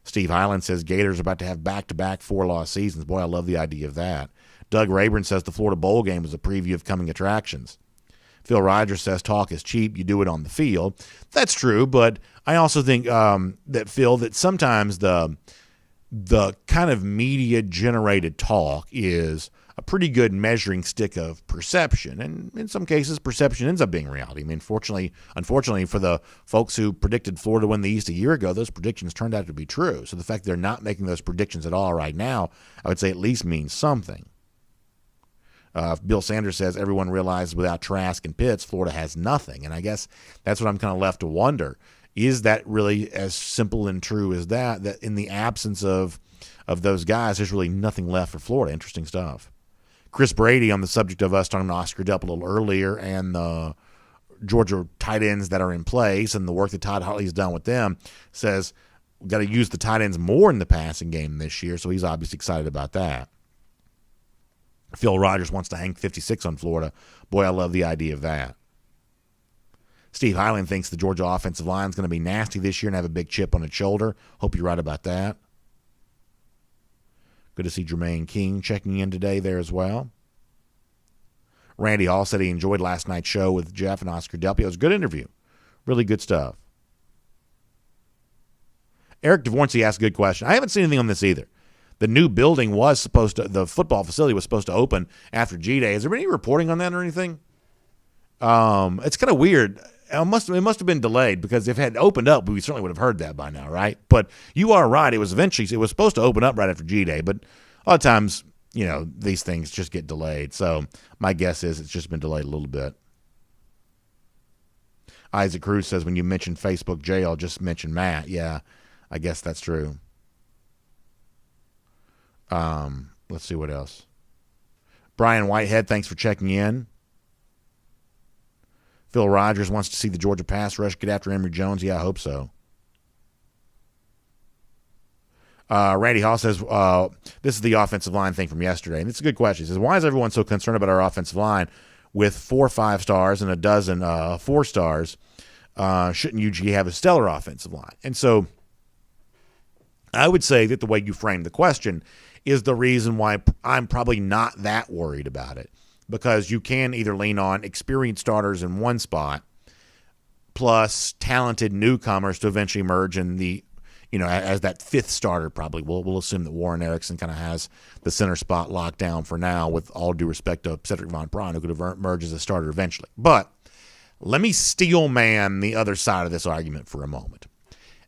Steve Highland says Gators are about to have back-to-back 4-loss seasons. Boy, I love the idea of that. Doug Rayburn says the Florida Bowl game was a preview of coming attractions. Phil Rogers says talk is cheap. You do it on the field. That's true, but I also think that, Phil, that sometimes the kind of media-generated talk is a pretty good measuring stick of perception. And in some cases, perception ends up being reality. I mean, unfortunately for the folks who predicted Florida to win the East a year ago, those predictions turned out to be true. So the fact they're not making those predictions at all right now, I would say at least means something. Bill Sanders says everyone realizes without Trask and Pitts, Florida has nothing. And I guess that's what I'm kind of left to wonder. Is that really as simple and true as that in the absence of those guys, there's really nothing left for Florida? Interesting stuff. Chris Brady, on the subject of us talking to Oscar Delp a little earlier and the Georgia tight ends that are in place and the work that Todd Hartley's done with them, says we've got to use the tight ends more in the passing game this year, so he's obviously excited about that. Phil Rogers wants to hang 56 on Florida. Boy, I love the idea of that. Steve Highland thinks the Georgia offensive line is going to be nasty this year and have a big chip on its shoulder. Hope you're right about that. Good to see Jermaine King checking in today there as well. Randy Hall said he enjoyed last night's show with Jeff and Oscar Delp. It was a good interview. Really good stuff. Eric DeVorncy asked a good question. I haven't seen anything on this either. The new building the football facility was supposed to open after G-Day. Has there been any reporting on that or anything? It's kind of weird. It must have been delayed, because if it had opened up, we certainly would have heard that by now, right? But you are right. It was supposed to open up right after G-Day, but a lot of times, you know, these things just get delayed. So my guess is it's just been delayed a little bit. Isaac Cruz says when you mention Facebook jail, just mention Matt. Yeah, I guess that's true. Let's see what else. Brian Whitehead, thanks for checking in. Phil Rogers wants to see the Georgia pass rush get after Emory Jones. Yeah, I hope so. Randy Hall says, this is the offensive line thing from yesterday, and it's a good question. He says, why is everyone so concerned about our offensive line with 4 5-stars and a dozen 4-stars? Shouldn't UGA have a stellar offensive line? And so I would say that the way you framed the question is the reason why I'm probably not that worried about it, because you can either lean on experienced starters in one spot plus talented newcomers to eventually emerge in the, as that 5th starter probably. We'll assume that Warren Erickson kind of has the center spot locked down for now, with all due respect to Cedric Von Braun, who could emerge as a starter eventually. But let me steel man the other side of this argument for a moment.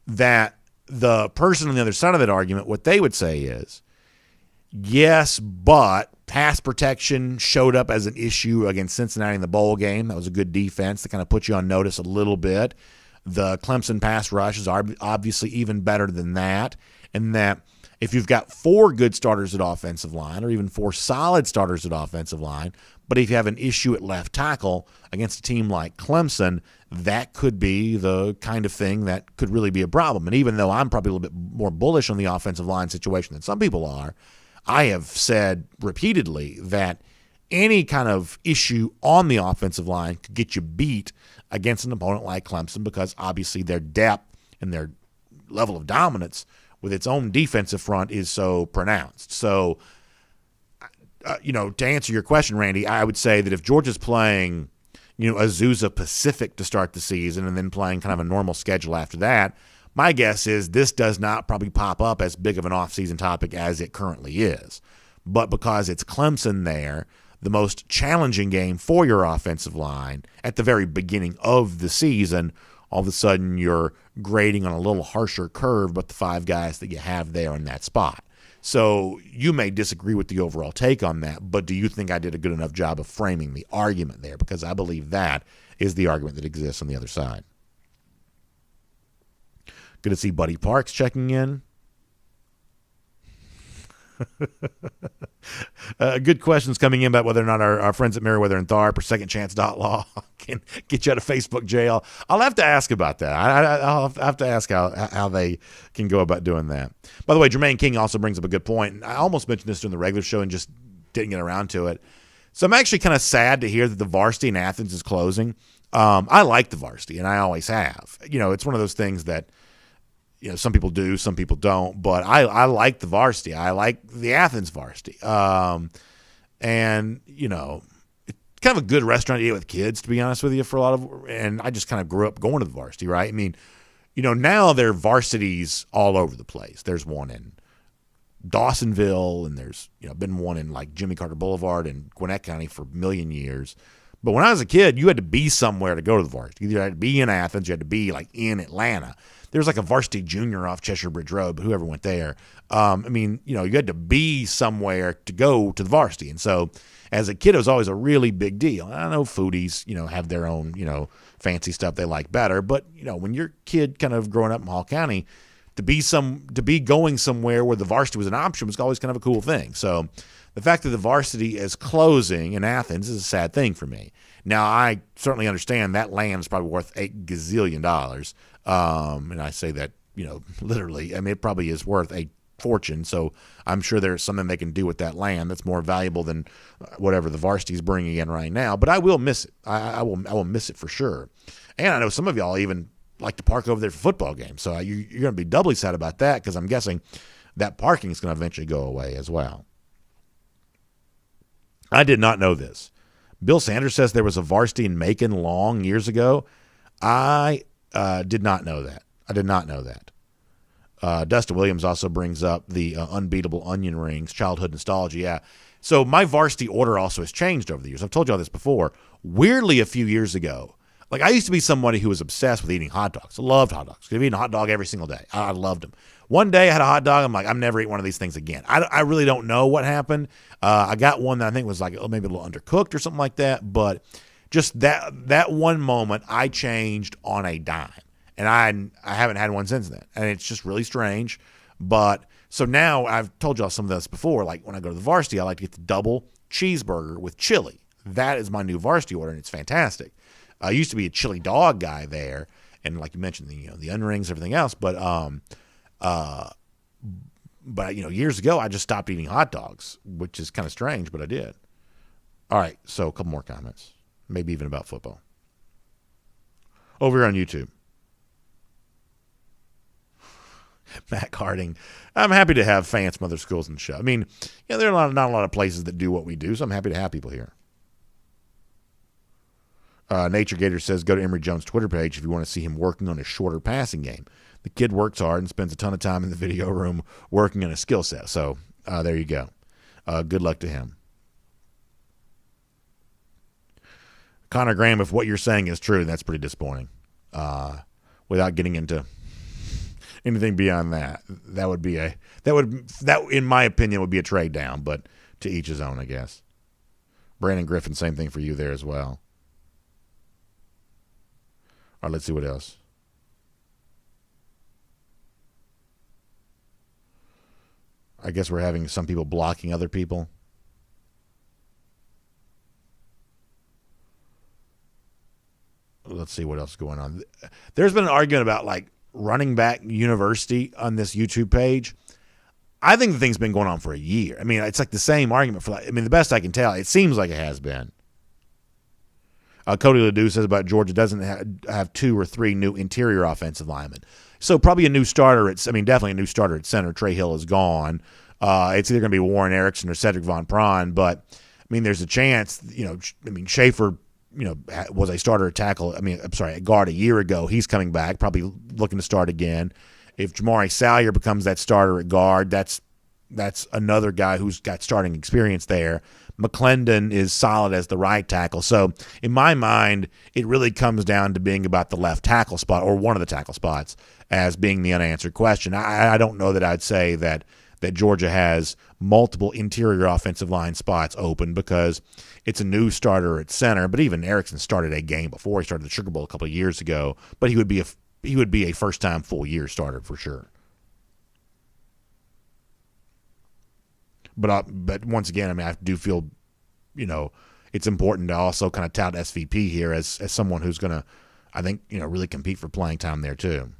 That the person on the other side of that argument, what they would say is, yes, but pass protection showed up as an issue against Cincinnati in the bowl game. That was a good defense that kind of put you on notice a little bit. The Clemson pass rush is obviously even better than that, and that if you've got 4 good starters at offensive line, or even 4 solid starters at offensive line, but if you have an issue at left tackle against a team like Clemson, that could be the kind of thing that could really be a problem. And even though I'm probably a little bit more bullish on the offensive line situation than some people are, I have said repeatedly that any kind of issue on the offensive line could get you beat against an opponent like Clemson, because obviously their depth and their level of dominance with its own defensive front is so pronounced. So, to answer your question, Randy, I would say that if Georgia's playing, Azusa Pacific to start the season and then playing kind of a normal schedule after that, my guess is this does not probably pop up as big of an offseason topic as it currently is. But because it's Clemson there, the most challenging game for your offensive line at the very beginning of the season, all of a sudden you're grading on a little harsher curve, but the 5 guys that you have there in that spot. So you may disagree with the overall take on that, but do you think I did a good enough job of framing the argument there? Because I believe that is the argument that exists on the other side. Good to see Buddy Parks checking in. Good questions coming in about whether or not our friends at Meriwether and Tharp or Second Chance Law can get you out of Facebook jail. I'll have to ask about that. I'll have to ask how they can go about doing that. By the way, Jermaine King also brings up a good point. I almost mentioned this during the regular show and just didn't get around to it. So I'm actually kind of sad to hear that the varsity in Athens is closing. I like the varsity, and I always have. It's one of those things that some people do, some people don't, but I like the varsity. I like the Athens varsity. And, it's kind of a good restaurant to eat with kids, to be honest with you, for a lot of, and I just kind of grew up going to the varsity, right? I mean, now there are varsities all over the place. There's one in Dawsonville, and there's, been one in like Jimmy Carter Boulevard in Gwinnett County for a million years. But when I was a kid, you had to be somewhere to go to the varsity. You had to be in Athens, you had to be like in Atlanta. There's like a varsity junior off Cheshire Bridge Road, but whoever went there. You had to be somewhere to go to the varsity. And so as a kid, it was always a really big deal. I know foodies, have their own, fancy stuff they like better. But, when you're a kid kind of growing up in Hall County, to be going somewhere where the varsity was an option was always kind of a cool thing. So the fact that the varsity is closing in Athens is a sad thing for me. Now, I certainly understand that land is probably worth $8 gazillion. And I say that, literally. I mean, it probably is worth a fortune. So I'm sure there's something they can do with that land that's more valuable than whatever the varsity is bringing in right now. But I will miss it. I will miss it for sure. And I know some of y'all even like to park over there for football games. So you're going to be doubly sad about that, because I'm guessing that parking is going to eventually go away as well. I did not know this. Bill Sanders says there was a varsity in Macon long years ago. I did not know that. I did not know that. Dustin Williams also brings up the unbeatable onion rings, childhood nostalgia. Yeah. So my varsity order also has changed over the years. I've told you all this before. Weirdly, a few years ago, like I used to be somebody who was obsessed with eating hot dogs. I loved hot dogs. I've eaten a hot dog every single day. I loved them. One day I had a hot dog. I'm like, I'm never eating one of these things again. I really don't know what happened. I got one that I think was like maybe a little undercooked or something like that. But just that one moment, I changed on a dime. And I haven't had one since then. And it's just really strange. But so now I've told y'all some of this before. Like when I go to the varsity, I like to get the double cheeseburger with chili. That is my new varsity order, and it's fantastic. I used to be a chili dog guy there. And like you mentioned, the onion rings, everything else. But But, years ago, I just stopped eating hot dogs, which is kind of strange, but I did. All right, so a couple more comments, maybe even about football. Over here on YouTube. Matt Harding. I'm happy to have fans from other schools in the show. I mean, there are not a lot of places that do what we do, so I'm happy to have people here. Nature Gator says, go to Emory Jones' Twitter page if you want to see him working on a shorter passing game. The kid works hard and spends a ton of time in the video room working on a skill set. So there you go. Good luck to him. Connor Graham, if what you're saying is true, that's pretty disappointing. Without getting into anything beyond that, that in my opinion would be a trade down, but to each his own, I guess. Brandon Griffin, same thing for you there as well. All right, let's see what else. I guess we're having some people blocking other people. Let's see what else is going on. There's been an argument about running back university on this YouTube page. I think the thing's been going on for a year. I mean, it's the same argument the best I can tell, it seems like it has been. Cody Ledoux says about Georgia doesn't have 2 or 3 new interior offensive linemen. So probably a new starter. Definitely a new starter at center. Trey Hill is gone. It's either going to be Warren Erickson or Cedric Von Prawn. But, there's a chance, Schaefer, was a starter at tackle. At guard a year ago. He's coming back, probably looking to start again. If Jamari Salyer becomes that starter at guard, that's another guy who's got starting experience there. McClendon is solid as the right tackle. So in my mind, it really comes down to being about the left tackle spot or one of the tackle spots as being the unanswered question. I don't know that I'd say that Georgia has multiple interior offensive line spots open because it's a new starter at center. But even Erickson started a game before. He started the Sugar Bowl a couple of years ago. But he would be a first-time full-year starter for sure. But once again, I do feel, it's important to also kind of tout SVP here as someone who's going to, I think, really compete for playing time there too.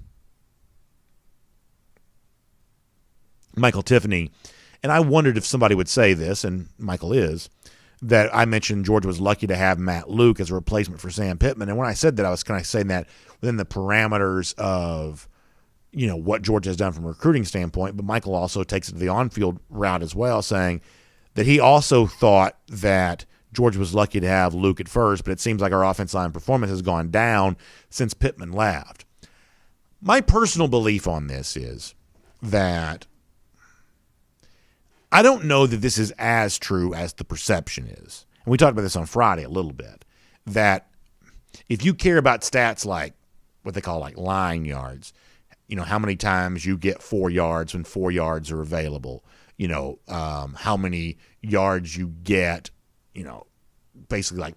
Michael Tiffany, and I wondered if somebody would say this, and Michael is, that I mentioned Georgia was lucky to have Matt Luke as a replacement for Sam Pittman. And when I said that, I was kind of saying that within the parameters of what Georgia has done from a recruiting standpoint, but Michael also takes it to the on-field route as well, saying that he also thought that Georgia was lucky to have Luke at first, but it seems like our offensive line performance has gone down since Pittman left. My personal belief on this is that I don't know that this is as true as the perception is. And we talked about this on Friday a little bit, that if you care about stats like what they call line yards, how many times you get 4 yards when 4 yards are available, how many yards you get, basically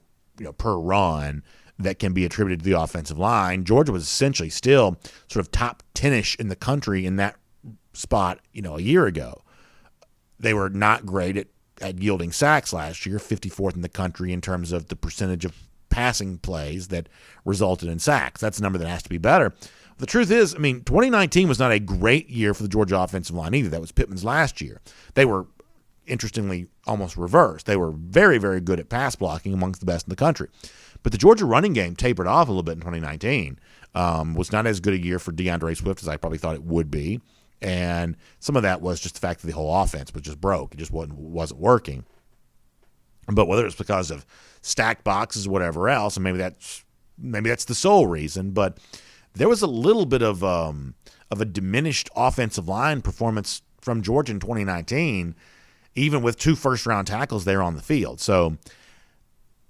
per run that can be attributed to the offensive line. Georgia was essentially still sort of top 10-ish in the country in that spot, a year ago. They were not great at yielding sacks last year, 54th in the country in terms of the percentage of passing plays that resulted in sacks. That's a number that has to be better. The truth is, 2019 was not a great year for the Georgia offensive line either. That was Pittman's last year. They were, interestingly, almost reversed. They were very, very good at pass blocking, amongst the best in the country. But the Georgia running game tapered off a little bit in 2019. Was not as good a year for DeAndre Swift as I probably thought it would be. And some of that was just the fact that the whole offense was just broke. It just wasn't working. But whether it's because of stacked boxes or whatever else, and maybe that's the sole reason, but there was a little bit of a diminished offensive line performance from Georgia in 2019, even with 2 first-round tackles there on the field. So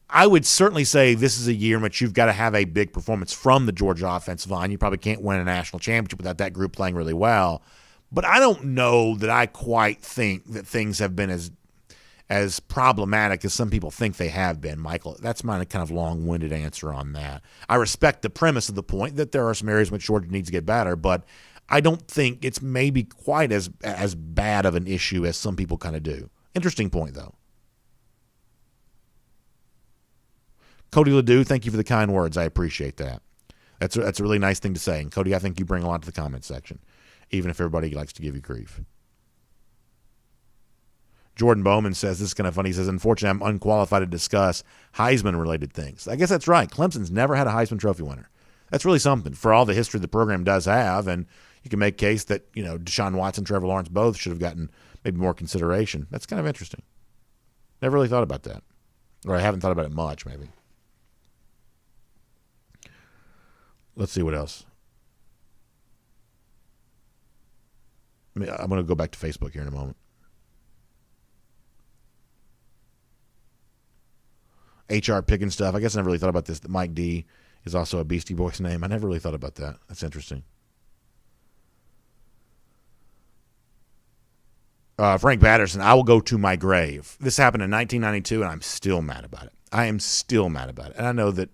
I would certainly say this is a year in which you've got to have a big performance from the Georgia offensive line. You probably can't win a national championship without that group playing really well. But I don't know that I quite think that things have been as problematic as some people think they have been, Michael. That's my kind of long-winded answer on that. I respect the premise of the point that there are some areas in which Georgia needs to get better, but I don't think it's maybe quite as bad of an issue as some people kind of do. Interesting point, though. Cody Ledoux, thank you for the kind words. I appreciate that. That's a really nice thing to say. And Cody, I think you bring a lot to the comment section, even if everybody likes to give you grief. Jordan Bowman says, this is kind of funny. He says, unfortunately, I'm unqualified to discuss Heisman-related things. I guess that's right. Clemson's never had a Heisman Trophy winner. That's really something for all the history the program does have, and you can make a case that, Deshaun Watson, Trevor Lawrence both should have gotten maybe more consideration. That's kind of interesting. Never really thought about that. Or I haven't thought about it much, maybe. Let's see what else. I'm going to go back to Facebook here in a moment. HR picking stuff. I guess I never really thought about this. That Mike D is also a Beastie Boys name. I never really thought about that. That's interesting. Frank Patterson, I will go to my grave. This happened in 1992, and I'm still mad about it. I am still mad about it. And I know that,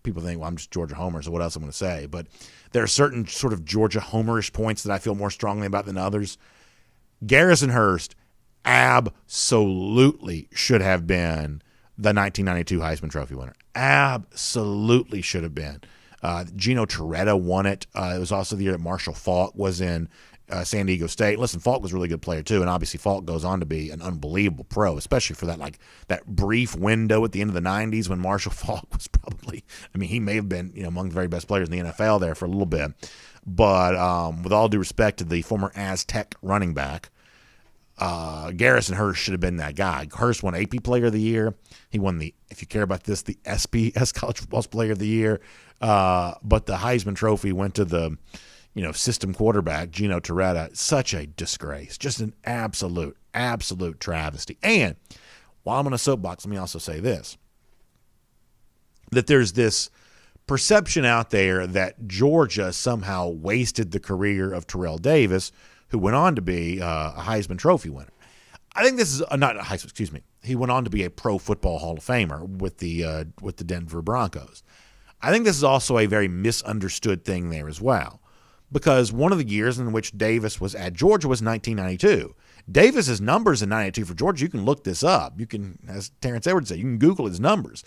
people think, well, I'm just Georgia Homer, so what else I'm going to say? But there are certain sort of Georgia Homerish points that I feel more strongly about than others. Garrison Hurst absolutely should have been the 1992 Heisman Trophy winner. Absolutely should have been. Gino Toretta won it. It was also the year that Marshall Faulk was in San Diego State. Listen, Faulk was a really good player too, and obviously Faulk goes on to be an unbelievable pro, especially for that brief window at the end of the 90s when Marshall Faulk was probably, he may have been among the very best players in the NFL there for a little bit. But with all due respect to the former Aztec running back, Garrison Hurst should have been that guy. Hurst won AP Player of the Year. He won if you care about this, the SBS College Football Player of the Year. But the Heisman Trophy went to the system quarterback, Gino Toretta. Such a disgrace. Just an absolute travesty. And while I'm on a soapbox, let me also say this, that there's this perception out there that Georgia somehow wasted the career of Terrell Davis, who went on to be a Heisman Trophy winner. I think this is not a Heisman, excuse me. He went on to be a Pro Football Hall of Famer with the Denver Broncos. I think this is also a very misunderstood thing there as well, because one of the years in which Davis was at Georgia was 1992. Davis's numbers in 92 for Georgia, you can look this up. You can, as Terrence Edwards said, you can Google his numbers.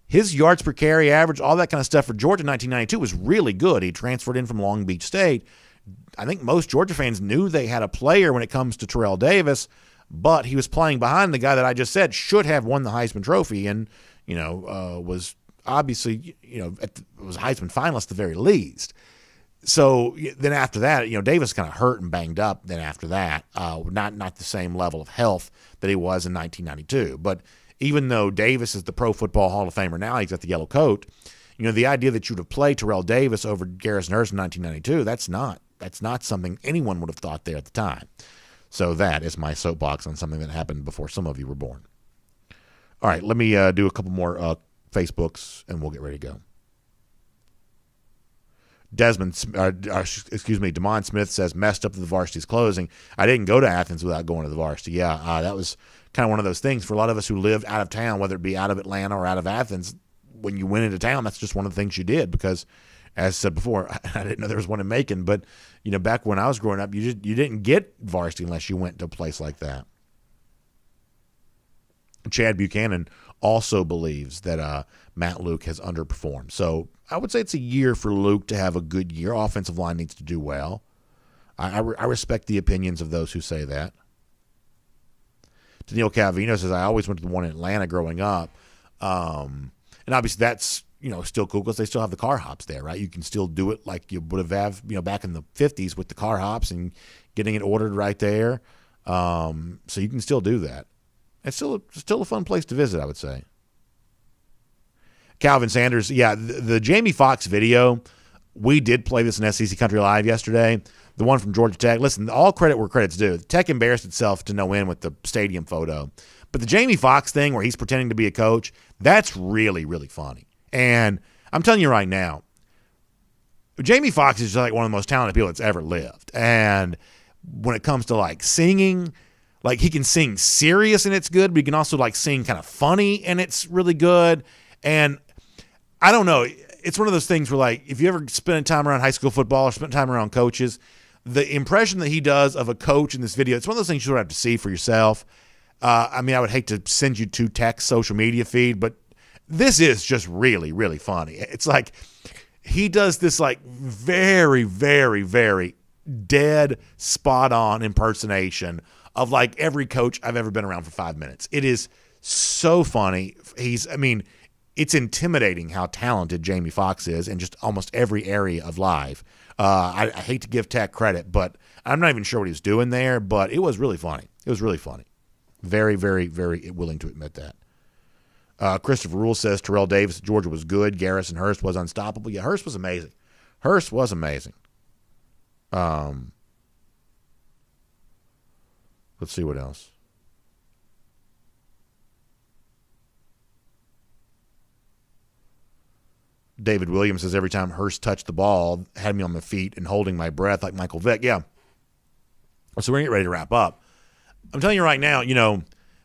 His yards per carry average, all that kind of stuff for Georgia in 1992 was really good. He transferred in from Long Beach State. I think most Georgia fans knew they had a player when it comes to Terrell Davis, but he was playing behind the guy that I just said should have won the Heisman Trophy and, was obviously, was a Heisman finalist at the very least. So then after that, Davis kind of hurt and banged up then after that, not the same level of health that he was in 1992. But even though Davis is the Pro Football Hall of Famer now, he's got the yellow coat, the idea that you would have played Terrell Davis over Garrison Hurst in 1992, that's not something anyone would have thought there at the time. So that is my soapbox on something that happened before some of you were born. All right, let me do a couple more Facebooks, and we'll get ready to go. Demond Smith says, messed up that the varsity's closing. I didn't go to Athens without going to the varsity. Yeah, that was kind of one of those things for a lot of us who lived out of town, whether it be out of Atlanta or out of Athens. When you went into town, that's just one of the things you did because, as I said before, I didn't know there was one in Macon, but back when I was growing up, you didn't get varsity unless you went to a place like that. Chad Buchanan also believes that Matt Luke has underperformed. So I would say it's a year for Luke to have a good year. Offensive line needs to do well. I respect the opinions of those who say that. Daniil Calvino says, I always went to the one in Atlanta growing up. And obviously that's, still cool because they still have the car hops there, right? You can still do it like you would have, back in the 50s with the car hops and getting it ordered right there. So you can still do that. It's still a fun place to visit, I would say. Calvin Sanders, yeah, the Jamie Foxx video, we did play this in SEC Country Live yesterday. The one from Georgia Tech. Listen, all credit where credit's due. Tech embarrassed itself to no end with the stadium photo. But the Jamie Foxx thing where he's pretending to be a coach, that's really, really funny. And I'm telling you right now, Jamie Foxx is just like one of the most talented people that's ever lived. And when it comes to like singing, like he can sing serious and it's good, but he can also like sing kind of funny and it's really good. And I don't know, it's one of those things where like if you ever spend time around high school football or spend time around coaches, the impression that he does of a coach in this video, it's one of those things you sort of have to see for yourself. I would hate to send you to Tech's social media feed, but this is just really, really funny. It's like he does this like very, very, very dead, spot-on impersonation of like every coach I've ever been around for 5 minutes. It is so funny. It's intimidating how talented Jamie Foxx is in just almost every area of live. I hate to give Tech credit, but I'm not even sure what he was doing there, but it was really funny. It was really funny. Very, very, very willing to admit that. Christopher Rule says Terrell Davis at Georgia was good. Garrison Hurst was unstoppable. Yeah, Hurst was amazing. Hurst was amazing. Let's see what else. David Williams says every time Hurst touched the ball, had me on my feet and holding my breath like Michael Vick. Yeah. So we're getting ready to wrap up. I'm telling you right now,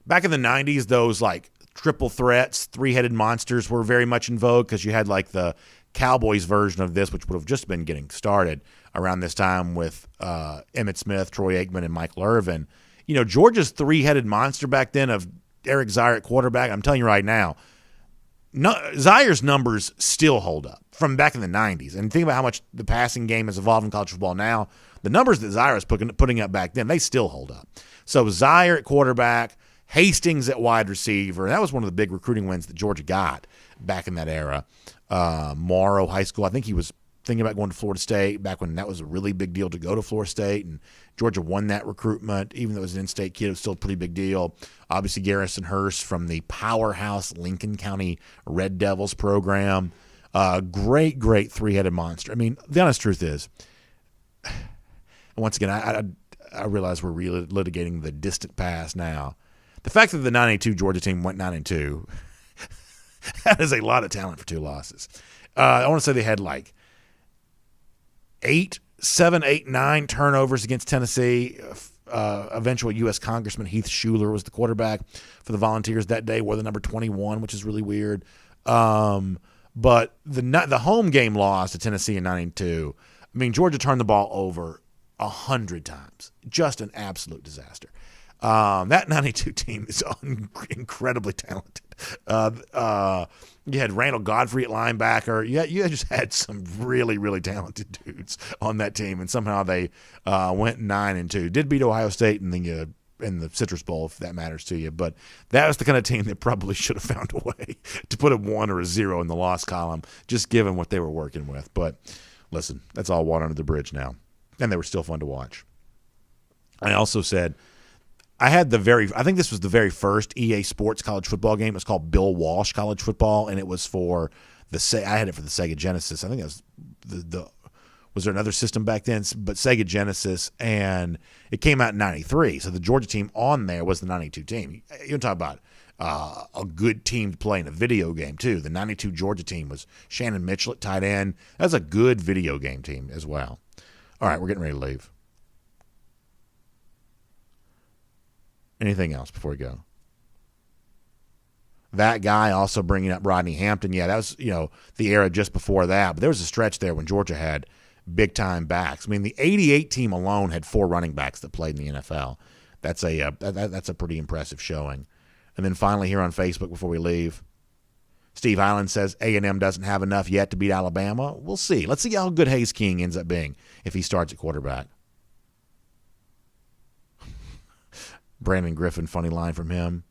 back in the 90s, those like triple threats, three-headed monsters were very much in vogue because you had like the Cowboys version of this, which would have just been getting started around this time with Emmitt Smith, Troy Aikman, and Michael Irvin. Georgia's three-headed monster back then of Eric Zaire at quarterback, I'm telling you right now, Zaire's numbers still hold up from back in the 90s. And think about how much the passing game has evolved in college football now. The numbers that Zaire was putting up back then, they still hold up. So Zaire at quarterback, Hastings at wide receiver. That was one of the big recruiting wins that Georgia got back in that era. Morrow High School, I think he was thinking about going to Florida State back when that was a really big deal to go to Florida State, and Georgia won that recruitment. Even though it was an in-state kid, it was still a pretty big deal. Obviously, Garrison Hurst from the powerhouse Lincoln County Red Devils program. Great three-headed monster. I mean, the honest truth is, once again, I realize we're litigating the distant past now. The fact that the 9-2 Georgia team went 9-2, that is a lot of talent for 2 losses. I want to say they had like 7, 8, 9 turnovers against Tennessee. Eventual U.S. Congressman Heath Shuler was the quarterback for the Volunteers that day, wore the number 21, which is really weird. But the home game loss to Tennessee in 9-2, I mean, Georgia turned the ball over 100 times. Just an absolute disaster. That 92 team is incredibly talented. You had Randall Godfrey at linebacker. You just had some really, really talented dudes on that team, and somehow they went 9-2. Did beat Ohio State in the Citrus Bowl, if that matters to you. But that was the kind of team that probably should have found a way to put a 1 or a 0 in the loss column, just given what they were working with. But listen, that's all water under the bridge now, and they were still fun to watch. I also said, I think this was the very first EA Sports college football game. It was called Bill Walsh College Football, and it was for I had it for the Sega Genesis. I think it was was there another system back then? But Sega Genesis, and it came out in 93. So the Georgia team on there was the 92 team. You talk about a good team to play in a video game, too. The 92 Georgia team was Shannon Mitchell at tight end. That was a good video game team as well. All right, we're getting ready to leave. Anything else before we go? That guy also bringing up Rodney Hampton. Yeah, that was, the era just before that. But there was a stretch there when Georgia had big-time backs. I mean, the 88 team alone had 4 running backs that played in the NFL. That's a pretty impressive showing. And then finally here on Facebook before we leave, Steve Highland says A&M doesn't have enough yet to beat Alabama. We'll see. Let's see how good Hayes King ends up being if he starts at quarterback. Brandon Griffin, funny line from him.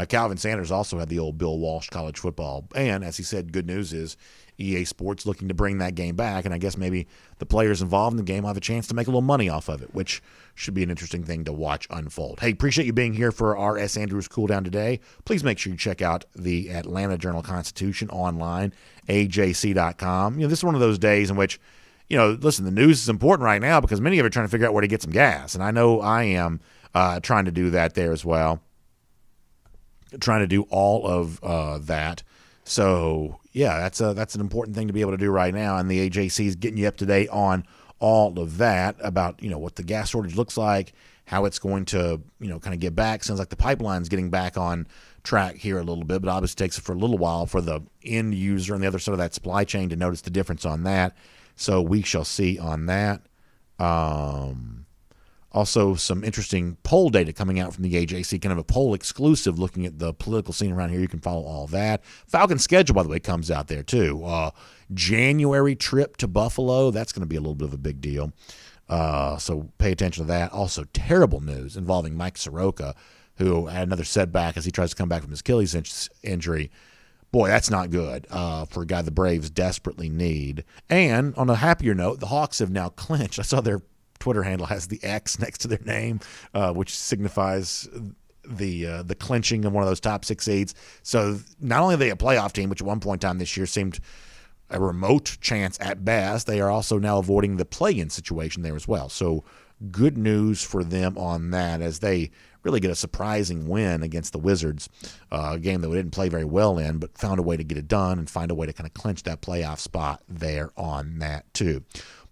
Calvin Sanders also had the old Bill Walsh College Football. And, as he said, good news is EA Sports looking to bring that game back, and I guess maybe the players involved in the game will have a chance to make a little money off of it, which should be an interesting thing to watch unfold. Hey, appreciate you being here for our S. Andrews Cool Down today. Please make sure you check out the Atlanta Journal-Constitution online, ajc.com. This is one of those days in which, listen, the news is important right now because many of you are trying to figure out where to get some gas, and I know I am trying to do that there as well. Trying to do all of that. So, yeah, that's an important thing to be able to do right now, and the AJC is getting you up to date on all of that about, what the gas shortage looks like, how it's going to, kind of get back. Sounds like the pipeline's getting back on track here a little bit, but obviously takes it for a little while for the end user on the other side of that supply chain to notice the difference on that. So we shall see on that. Also, some interesting poll data coming out from the AJC, kind of a poll exclusive looking at the political scene around here. You can follow all that. Falcon schedule, by the way, comes out there too. January trip to Buffalo, that's going to be a little bit of a big deal. So pay attention to that. Also, terrible news involving Mike Soroka, who had another setback as he tries to come back from his Achilles injury. Boy, that's not good for a guy the Braves desperately need. And on a happier note, the Hawks have now clinched. I saw their Twitter handle has the X next to their name, which signifies the clinching of one of those top 6 seeds. So not only are they a playoff team, which at one point in time this year seemed a remote chance at best, they are also now avoiding the play-in situation there as well. So good news for them on that as they really get a surprising win against the Wizards, a game that we didn't play very well in, but found a way to get it done and find a way to kind of clinch that playoff spot there on that too.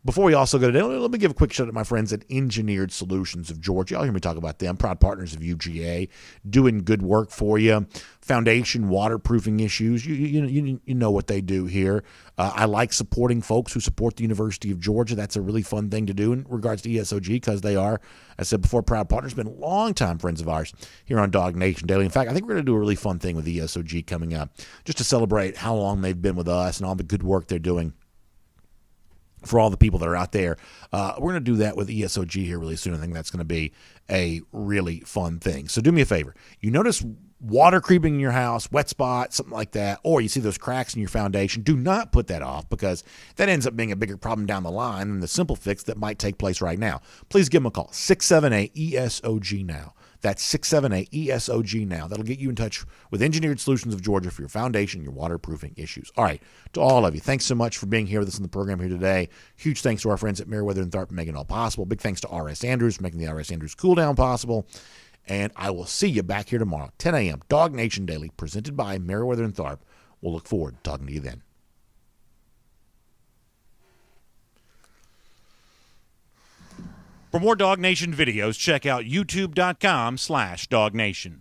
Before we also go today, let me give a quick shout out to my friends at Engineered Solutions of Georgia. Y'all hear me talk about them, proud partners of UGA, doing good work for you. Foundation waterproofing issues, you know what they do here. I like supporting folks who support the University of Georgia. That's a really fun thing to do in regards to ESOG because they are, as I said before, proud partners, been longtime friends of ours here on DawgNation Daily. In fact, I think we're going to do a really fun thing with ESOG coming up just to celebrate how long they've been with us and all the good work they're doing for all the people that are out there. We're going to do that with ESOG here really soon. I think that's going to be a really fun thing. So do me a favor. You notice water creeping in your house, wet spot, something like that, or you see those cracks in your foundation, do not put that off because that ends up being a bigger problem down the line than the simple fix that might take place right now. Please give them a call, 678-ESOG now. That's 678-ESOG now. That'll get you in touch with Engineered Solutions of Georgia for your foundation, your waterproofing issues. All right, to all of you, thanks so much for being here with us on the program here today. Huge thanks to our friends at Meriwether and Tharp for making it all possible. Big thanks to R.S. Andrews for making the R.S. Andrews Cool Down possible. And I will see you back here tomorrow, 10 a.m., DawgNation Daily, presented by Meriwether and Tharp. We'll look forward to talking to you then. For more DawgNation videos, check out youtube.com/DawgNation.